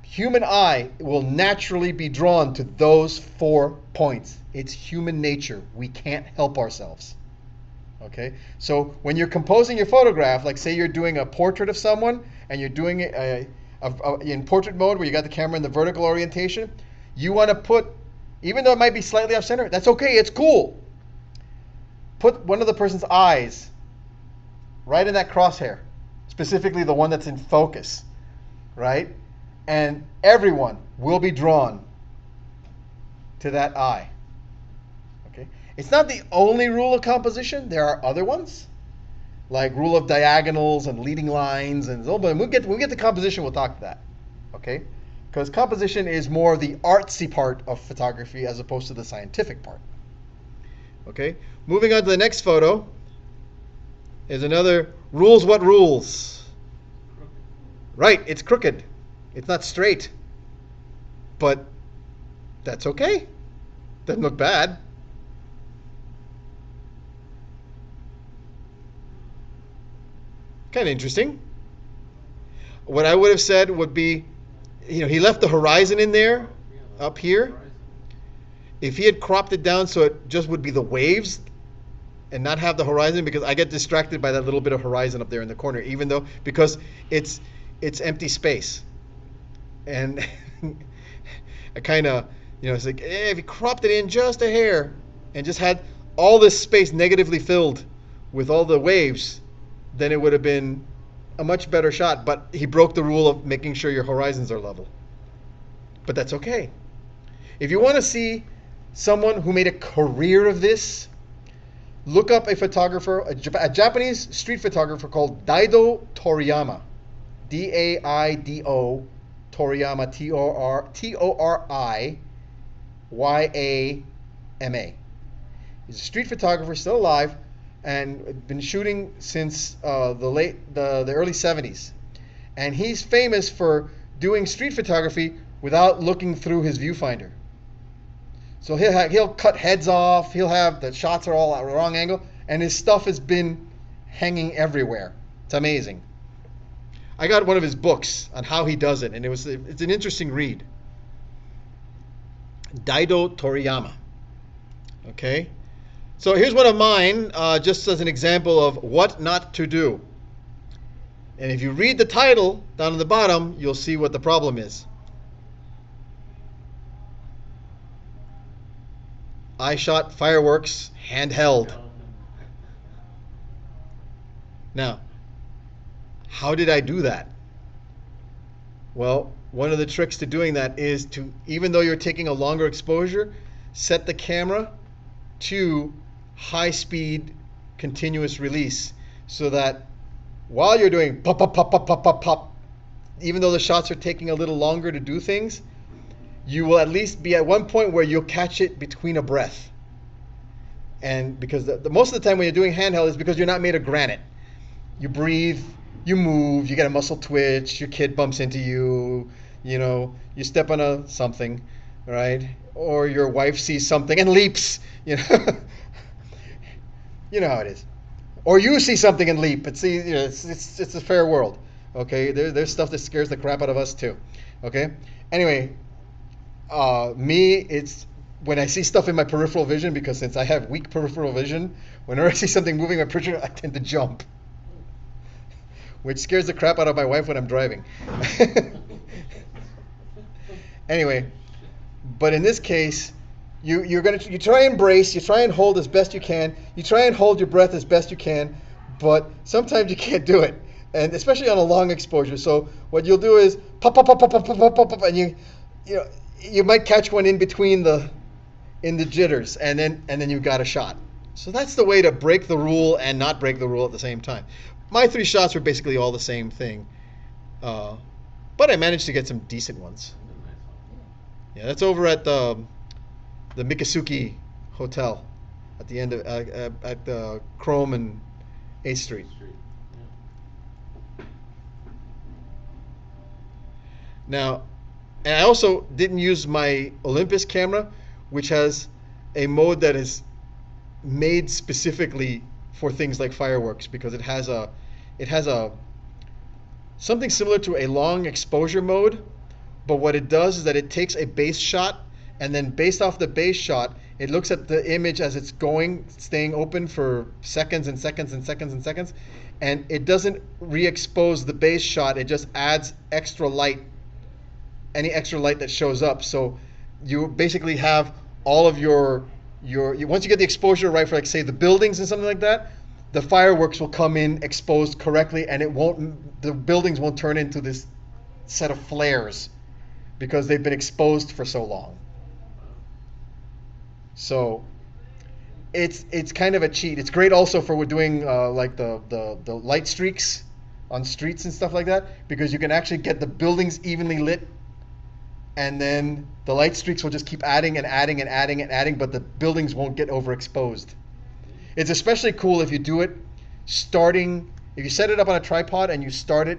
Human eye will naturally be drawn to those 4 points. It's human nature. We can't help ourselves. Okay? So when you're composing your photograph, like say you're doing a portrait of someone and you're doing it in portrait mode where you got the camera in the vertical orientation, you want to put, even though it might be slightly off center, that's okay, it's cool. Put one of the person's eyes right in that crosshair, specifically the one that's in focus, right? And everyone will be drawn to that eye. Okay? It's not the only rule of composition. There are other ones, like rule of diagonals and leading lines, and so. But when we get to composition, we'll talk to that. Okay? Because composition is more the artsy part of photography as opposed to the scientific part. Okay? Moving on to the next photo is another rules. What rules? Right, it's crooked. It's not straight. But that's okay. Doesn't look bad. Kind of interesting. What I would have said would be, he left the horizon in there, up here. If he had cropped it down so it just would be the waves and not have the horizon, because I get distracted by that little bit of horizon up there in the corner, because it's empty space. And I kind of, it's like, if he cropped it in just a hair and just had all this space negatively filled with all the waves, then it would have been a much better shot. But he broke the rule of making sure your horizons are level. But that's okay. If you want to see someone who made a career of this, look up a photographer, a Japanese street photographer called Daido Toriyama. Daido Toriyama, Toriyama. He's a street photographer, still alive, and been shooting since the early 70s. And he's famous for doing street photography without looking through his viewfinder. So he'll cut heads off. He'll have the shots are all at the wrong angle, and his stuff has been hanging everywhere. It's amazing. I got one of his books on how he does it, and it's an interesting read. Daido Toriyama. Okay? So here's one of mine, just as an example of what not to do. And if you read the title down at the bottom, you'll see what the problem is. I shot fireworks handheld. Now, how did I do that? Well, one of the tricks to doing that is to, even though you're taking a longer exposure, set the camera to high-speed continuous release so that while you're doing pop, pop, pop, pop, pop, pop, pop, even though the shots are taking a little longer to do things, you will at least be at one point where you'll catch it between a breath. And because the most of the time when you're doing handheld is because you're not made of granite. You breathe, you move, you get a muscle twitch, your kid bumps into you, you step on something, right? Or your wife sees something and leaps, You know how it is. Or you see something and leap. It's a fair world. Okay, there's stuff that scares the crap out of us too. Okay. Anyway, it's when I see stuff in my peripheral vision, because since I have weak peripheral vision, whenever I see something moving in my peripheral, I tend to jump, which scares the crap out of my wife when I'm driving. Anyway, but in this case, you try and brace, you try and hold as best you can, you try and hold your breath as best you can, but sometimes you can't do it, and especially on a long exposure. So what you'll do is pop, pop, pop, pop, pop, pop, pop, pop, and you might catch one in between the jitters, and then you've got a shot. So that's the way to break the rule and not break the rule at the same time. My 3 shots were basically all the same thing, but I managed to get some decent ones. Yeah, that's over at the Mikasuki Hotel at the end of at Chrome and 8th Street. Now, and I also didn't use my Olympus camera, which has a mode that is made specifically for things like fireworks, because it has a something similar to a long exposure mode, but what it does is that it takes a base shot, and then based off the base shot, it looks at the image as it's staying open for seconds and seconds and seconds and seconds, and it doesn't re-expose the base shot. It just adds extra light, any extra light that shows up. So you basically have all of your once you get the exposure right for, like, say, the buildings and something like that, the fireworks will come in exposed correctly, and the buildings won't turn into this set of flares because they've been exposed for so long. So it's kind of a cheat. It's great also for doing like the light streaks on streets and stuff like that, because you can actually get the buildings evenly lit, and then the light streaks will just keep adding and adding and adding and adding, but the buildings won't get overexposed. It's especially cool if you do it if you set it up on a tripod and you start it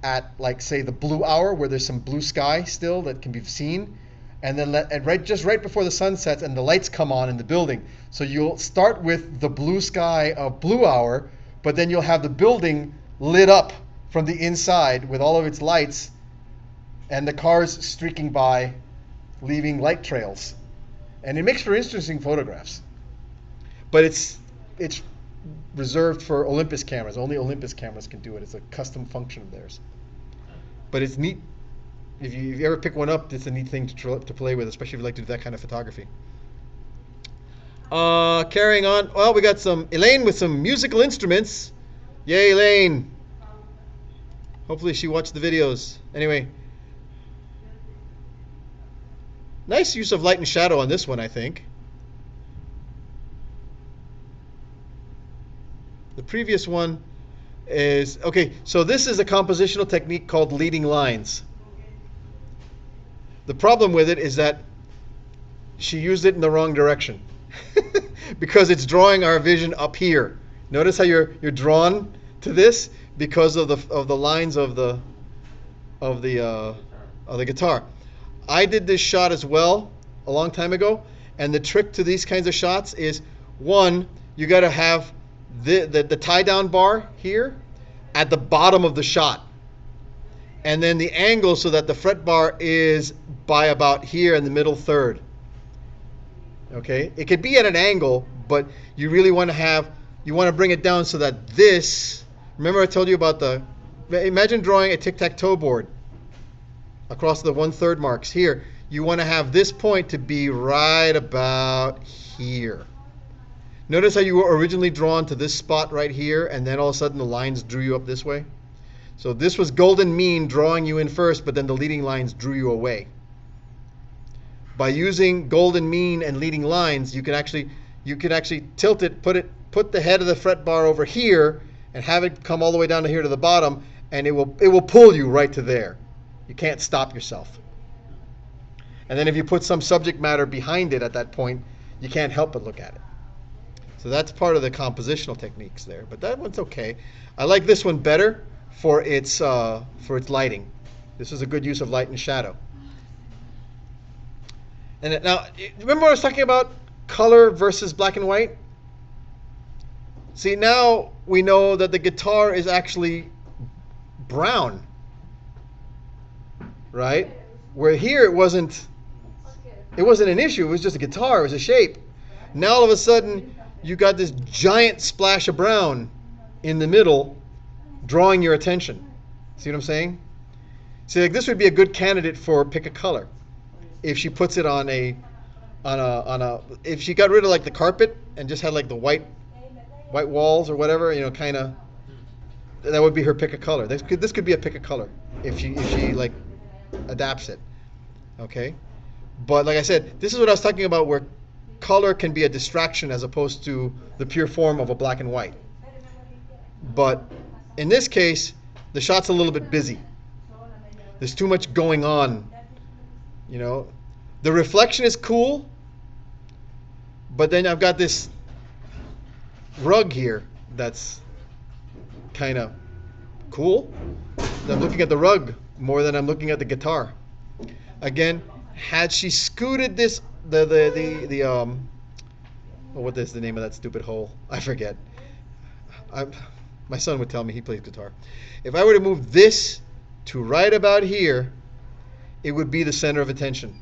at, like, say, the blue hour, where there's some blue sky still that can be seen, and then right before the sun sets and the lights come on in the building. So you'll start with the blue sky of blue hour, but then you'll have the building lit up from the inside with all of its lights, and the cars streaking by, leaving light trails. And it makes for interesting photographs. But it's reserved for Olympus cameras. Only Olympus cameras can do it. It's a custom function of theirs. But it's neat. If you ever pick one up, it's a neat thing to play with, especially if you like to do that kind of photography. Carrying on. Well, we got Elaine with some musical instruments. Yay, Elaine. Hopefully she watched the videos. Anyway. Nice use of light and shadow on this one, I think. The previous one is, okay, so this is a compositional technique called leading lines. The problem with it is that she used it in the wrong direction because it's drawing our vision up here. Notice how you're drawn to this because of the lines of the guitar. I did this shot as well a long time ago, and the trick to these kinds of shots is, one, you got to have the tie down bar here at the bottom of the shot, and then the angle so that the fret bar is by about here in the middle third. Okay, it could be at an angle, but you really want to bring it down so that this, remember I told you about imagine drawing a tic-tac-toe board across the 1/3 marks here. You want to have this point to be right about here. Notice how you were originally drawn to this spot right here, and then all of a sudden the lines drew you up this way. So this was golden mean drawing you in first, but then the leading lines drew you away. By using golden mean and leading lines, you can actually tilt it, put the head of the fret bar over here, and have it come all the way down to here to the bottom, and it will pull you right to there. You can't stop yourself. And then if you put some subject matter behind it at that point, you can't help but look at it. So that's part of the compositional techniques there. But that one's okay. I like this one better for its lighting. This is a good use of light and shadow. And now, remember I was talking about color versus black and white? See, now we know that the guitar is actually brown, right? Where here it wasn't an issue. It was just a guitar. It was a shape. Now all of a sudden you got this giant splash of brown in the middle, drawing your attention. See what I'm saying? See, like, this would be a good candidate for pick a color. if she puts it on a if she got rid of like the carpet and just had like the white walls or whatever, kind of, that would be her pick of color. This could be a pick of color if she like adapts it. Okay, but like I said, this is what I was talking about, where color can be a distraction as opposed to the pure form of a black and white. But in this case, the shot's a little bit busy. There's too much going on. The reflection is cool, but then I've got this rug here that's kind of cool. I'm looking at the rug more than I'm looking at the guitar. Again, had she scooted this, what is the name of that stupid hole? I forget. My son would tell me, he plays guitar. If I were to move this to right about here, it would be the center of attention.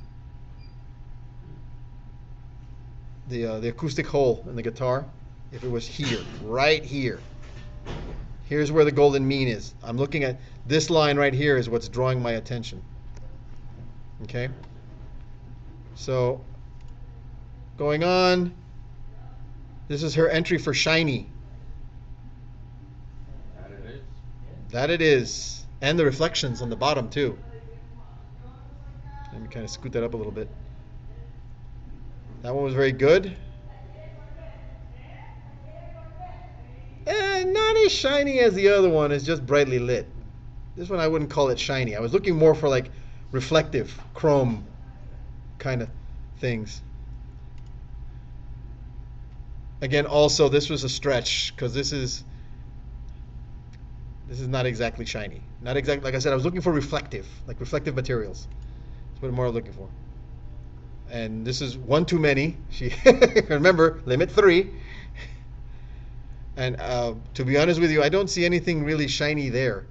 The acoustic hole in the guitar, if it was here, right here. Here's where the golden mean is. I'm looking at this line right here is what's drawing my attention. Okay? So, going on, this is her entry for shiny. That it is. That it is. And the reflections on the bottom too. Let me kind of scoot that up a little bit. That one was very good. And not as shiny as the other one. It's just brightly lit. This one I wouldn't call it shiny. I was looking more for like reflective, chrome kind of things. Again, also this was a stretch because this is not exactly shiny. Not exactly, like I said, I was looking for reflective materials. That's what more I was looking for. And this is one too many. Remember, limit 3. And to be honest with you, I don't see anything really shiny there.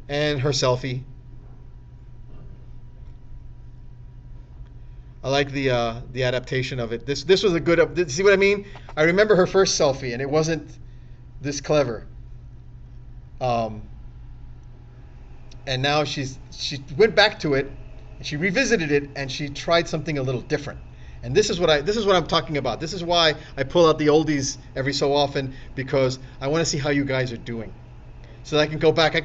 And her selfie. I like the adaptation of it. This was a good. See what I mean? I remember her first selfie, and it wasn't this clever. And now she went back to it, and she revisited it, and she tried something a little different. And this is what I'm talking about. This is why I pull out the oldies every so often, because I want to see how you guys are doing. So that I can go back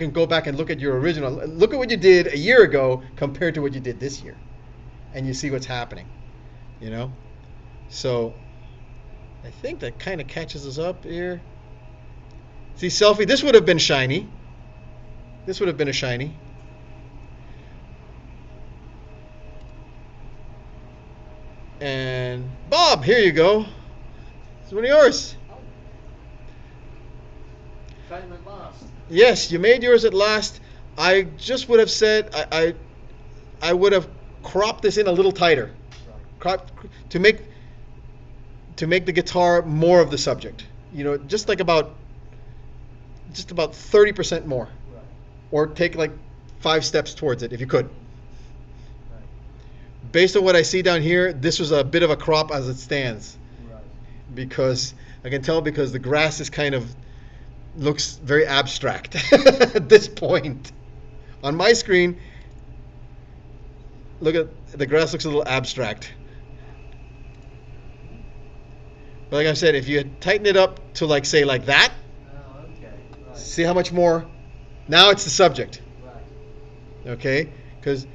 and look at your original. Look at what you did a year ago compared to what you did this year. And you see what's happening. So I think that kind of catches us up here. See, selfie, this would have been shiny. This would have been a shiny. And Bob, here you go. It's one of yours. Shine at last. Yes, you made yours at last. I just would have said I would have cropped this in a little tighter, to make the guitar more of the subject. Just about 30% more, Right. or take like 5 steps towards it if you could. Right. Based on what I see down here, this was a bit of a crop as it stands, Right. because I can tell because the grass is looks very abstract at this point. On my screen, look at the grass looks a little abstract. But like I said, if you tighten it up to like that, Oh, okay. Right. see how much more. Now it's the subject, Right. okay? Because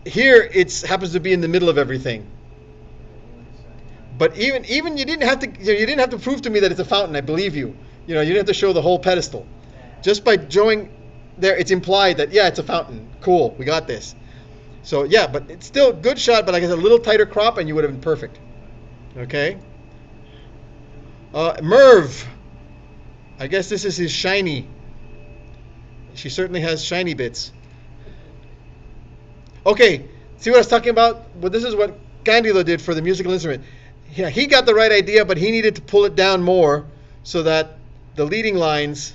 here it happens to be in the middle of everything. But even you didn't have to prove to me that it's a fountain. I believe you. You didn't have to show the whole pedestal. Just by showing there, it's implied that it's a fountain. Cool, we got this. So yeah, but it's still a good shot. But like I said, a little tighter crop, and you would have been perfect. Okay. Merv, I guess this is his shiny. She certainly has shiny bits. Okay, see what I was talking about? Well, this is what Candido did for the musical instrument. Yeah, he got the right idea, but he needed to pull it down more so that the leading lines,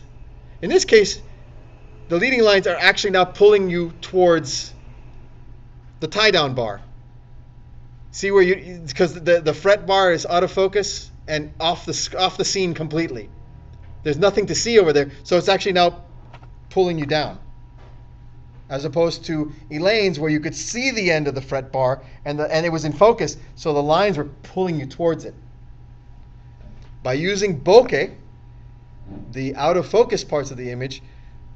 in this case, the leading lines are actually now pulling you towards the tie-down bar. See where because the fret bar is out of focus and off the scene completely. There's nothing to see over there, so it's actually now pulling you down as opposed to Elaine's where you could see the end of the fret bar and it was in focus, so the lines were pulling you towards it. By using bokeh, the out of focus parts of the image,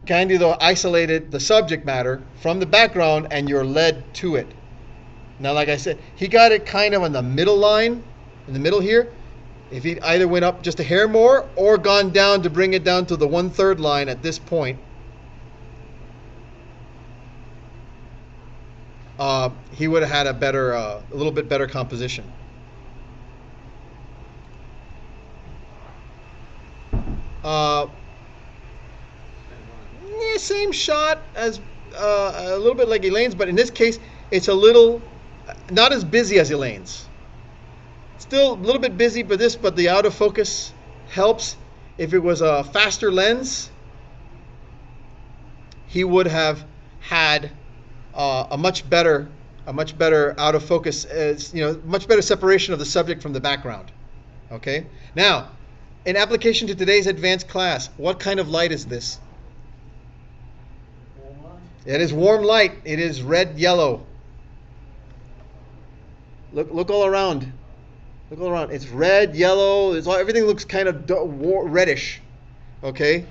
Candido isolated the subject matter from the background and you're led to it. Now, like I said, he got it kind of on the middle line, in the middle here. If he either went up just a hair more or gone down to bring it down to the 1/3 line at this point, he would have had a little bit better composition. Same shot as a little bit like Elaine's, but in this case, it's a little not as busy as Elaine's. Still a little bit busy, but the out of focus helps. If it was a faster lens, he would have had a much better out of focus, much better separation of the subject from the background. Okay. Now, in application to today's advanced class, what kind of light is this? Warm light. It is warm light. It is red yellow. Look all around. Look all around. It's red, yellow. Everything looks kind of reddish. Okay.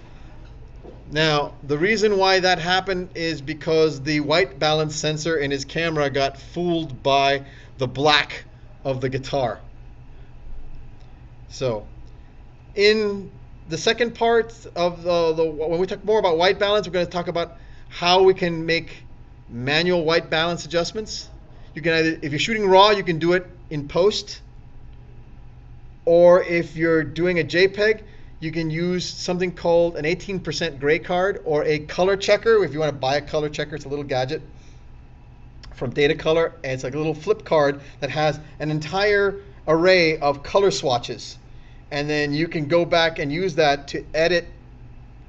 Now, the reason why that happened is because the white balance sensor in his camera got fooled by the black of the guitar. So, in the second part of when we talk more about white balance, we're going to talk about how we can make manual white balance adjustments. You can either, if you're shooting raw, you can do it in post, or if you're doing a JPEG, you can use something called an 18% gray card or a color checker. If you want to buy a color checker, it's a little gadget from Data Color, and it's like a little flip card that has an entire array of color swatches. And then you can go back and use that to edit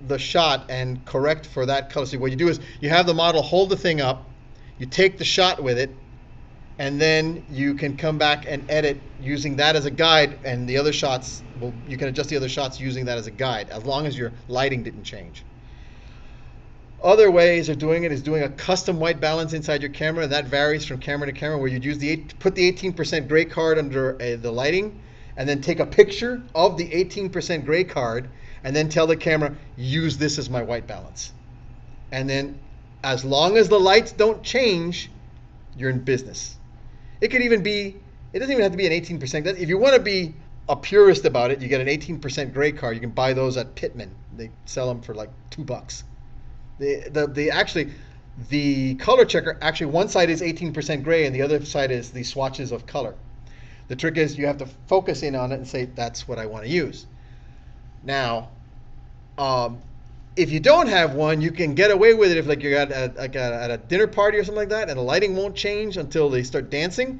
the shot and correct for that color. So what you do is you have the model hold the thing up, you take the shot with it, and then you can come back and edit using that as a guide, and the other shots, you can adjust the other shots using that as a guide, as long as your lighting didn't change. Other ways of doing it is doing a custom white balance inside your camera, and that varies from camera to camera, where you'd use put the 18% gray card under the lighting, and then take a picture of the 18% gray card, and then tell the camera, use this as my white balance. And then, as long as the lights don't change, you're in business. It could even be, it doesn't even have to be an 18%. If you want to be a purist about it, you get an 18% gray card. You can buy those at Pittman. They sell them for like $2. The color checker, actually one side is 18% gray and the other side is the swatches of color. The trick is you have to focus in on it and say, that's what I want to use. Now, if you don't have one, you can get away with it if like you're at a dinner party or something like that, and the lighting won't change until they start dancing.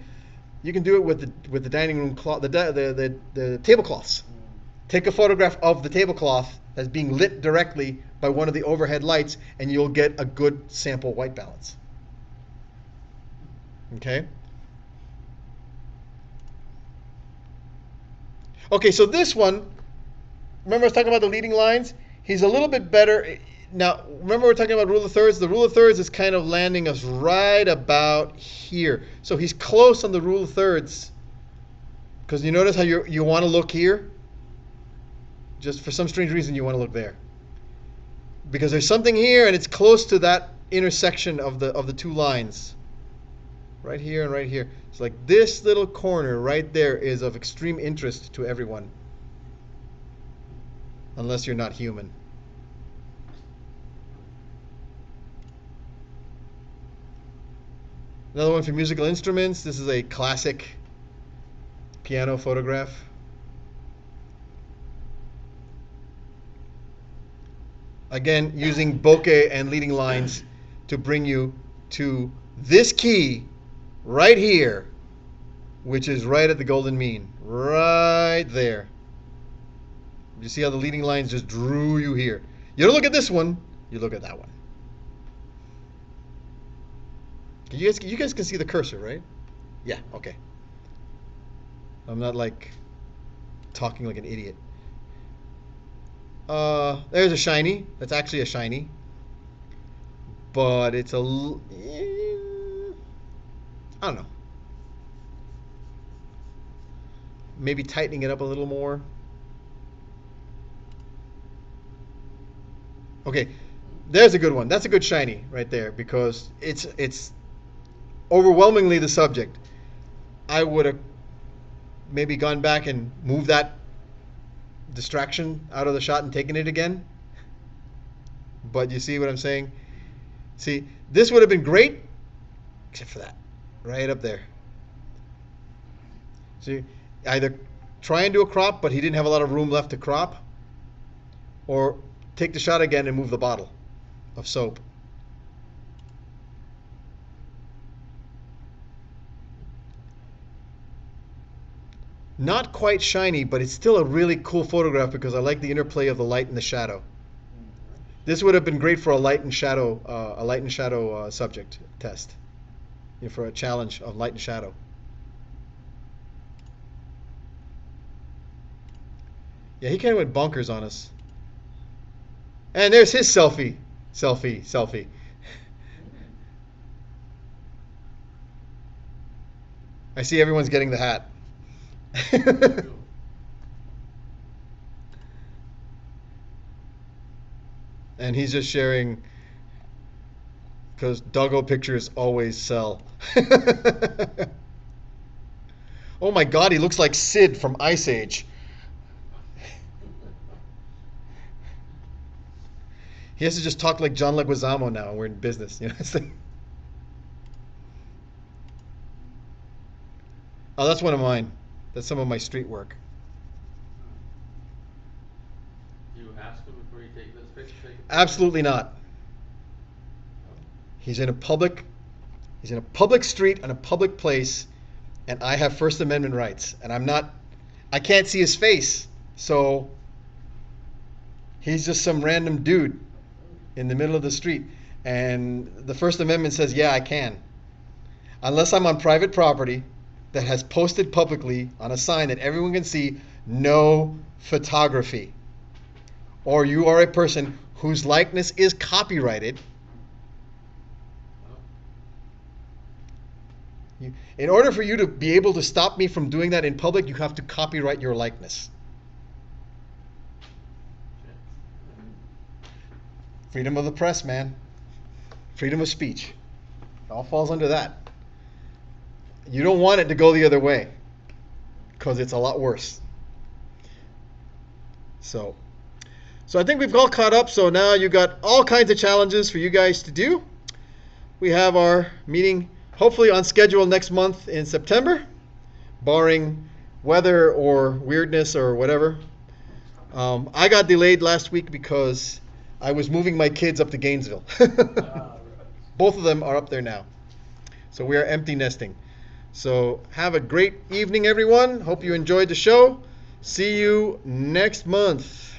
You can do it with the dining room cloth, the tablecloths. Take a photograph of the tablecloth that's being lit directly by one of the overhead lights, and you'll get a good sample white balance. Okay. Okay, so this one, remember I was talking about the leading lines? He's a little bit better. Now, remember we're talking about rule of thirds? The rule of thirds is kind of landing us right about here. So he's close on the rule of thirds. Because you notice how you want to look here? Just for some strange reason you want to look there. Because there's something here and it's close to that intersection of the two lines. Right here and right here. It's like this little corner right there is of extreme interest to everyone. Unless you're not human. Another one for musical instruments. This is a classic piano photograph. Again, using bokeh and leading lines to bring you to this key right here, which is right at the golden mean. Right there. You see how the leading lines just drew you here. You don't look at this one, you look at that one. You guys can see the cursor, right? Yeah, okay. I'm not like talking like an idiot. There's a shiny. That's actually a shiny. but it's I don't know. Maybe tightening it up a little more. Okay, there's a good one. That's a good shiny right there because it's overwhelmingly the subject. I would have maybe gone back and moved that distraction out of the shot and taken it again. But you see what I'm saying? See, this would have been great, except for that, right up there. See, either try and do a crop, but he didn't have a lot of room left to crop, or take the shot again and move the bottle of soap. Not quite shiny, but it's still a really cool photograph because I like the interplay of the light and the shadow. This would have been great for a light and shadow subject test, for a challenge of light and shadow. Yeah, he kind of went bonkers on us. And there's his selfie. I see everyone's getting the hat. And he's just sharing because doggo pictures always sell. Oh my God, he looks like Sid from Ice Age. He has to just talk like John Leguizamo now. We're in business, you know. Oh, that's one of mine. That's some of my street work. Do you ask him before you take this picture? Absolutely not. He's in a public street and a public place, and I have First Amendment rights, and I can't see his face, so he's just some random dude in the middle of the street, and the First Amendment says, yeah, I can, unless I'm on private property that has posted publicly on a sign that everyone can see, no photography, or you are a person whose likeness is copyrighted. In order for you to be able to stop me from doing that in public, you have to copyright your likeness. Freedom of the press, man. Freedom of speech. It all falls under that. You don't want it to go the other way because it's a lot worse. So I think we've all caught up. So now you've got all kinds of challenges for you guys to do. We have our meeting hopefully on schedule next month in September, barring weather or weirdness or whatever. I got delayed last week because I was moving my kids up to Gainesville. Both of them are up there now. So we are empty nesting. So have a great evening, everyone. Hope you enjoyed the show. See you next month.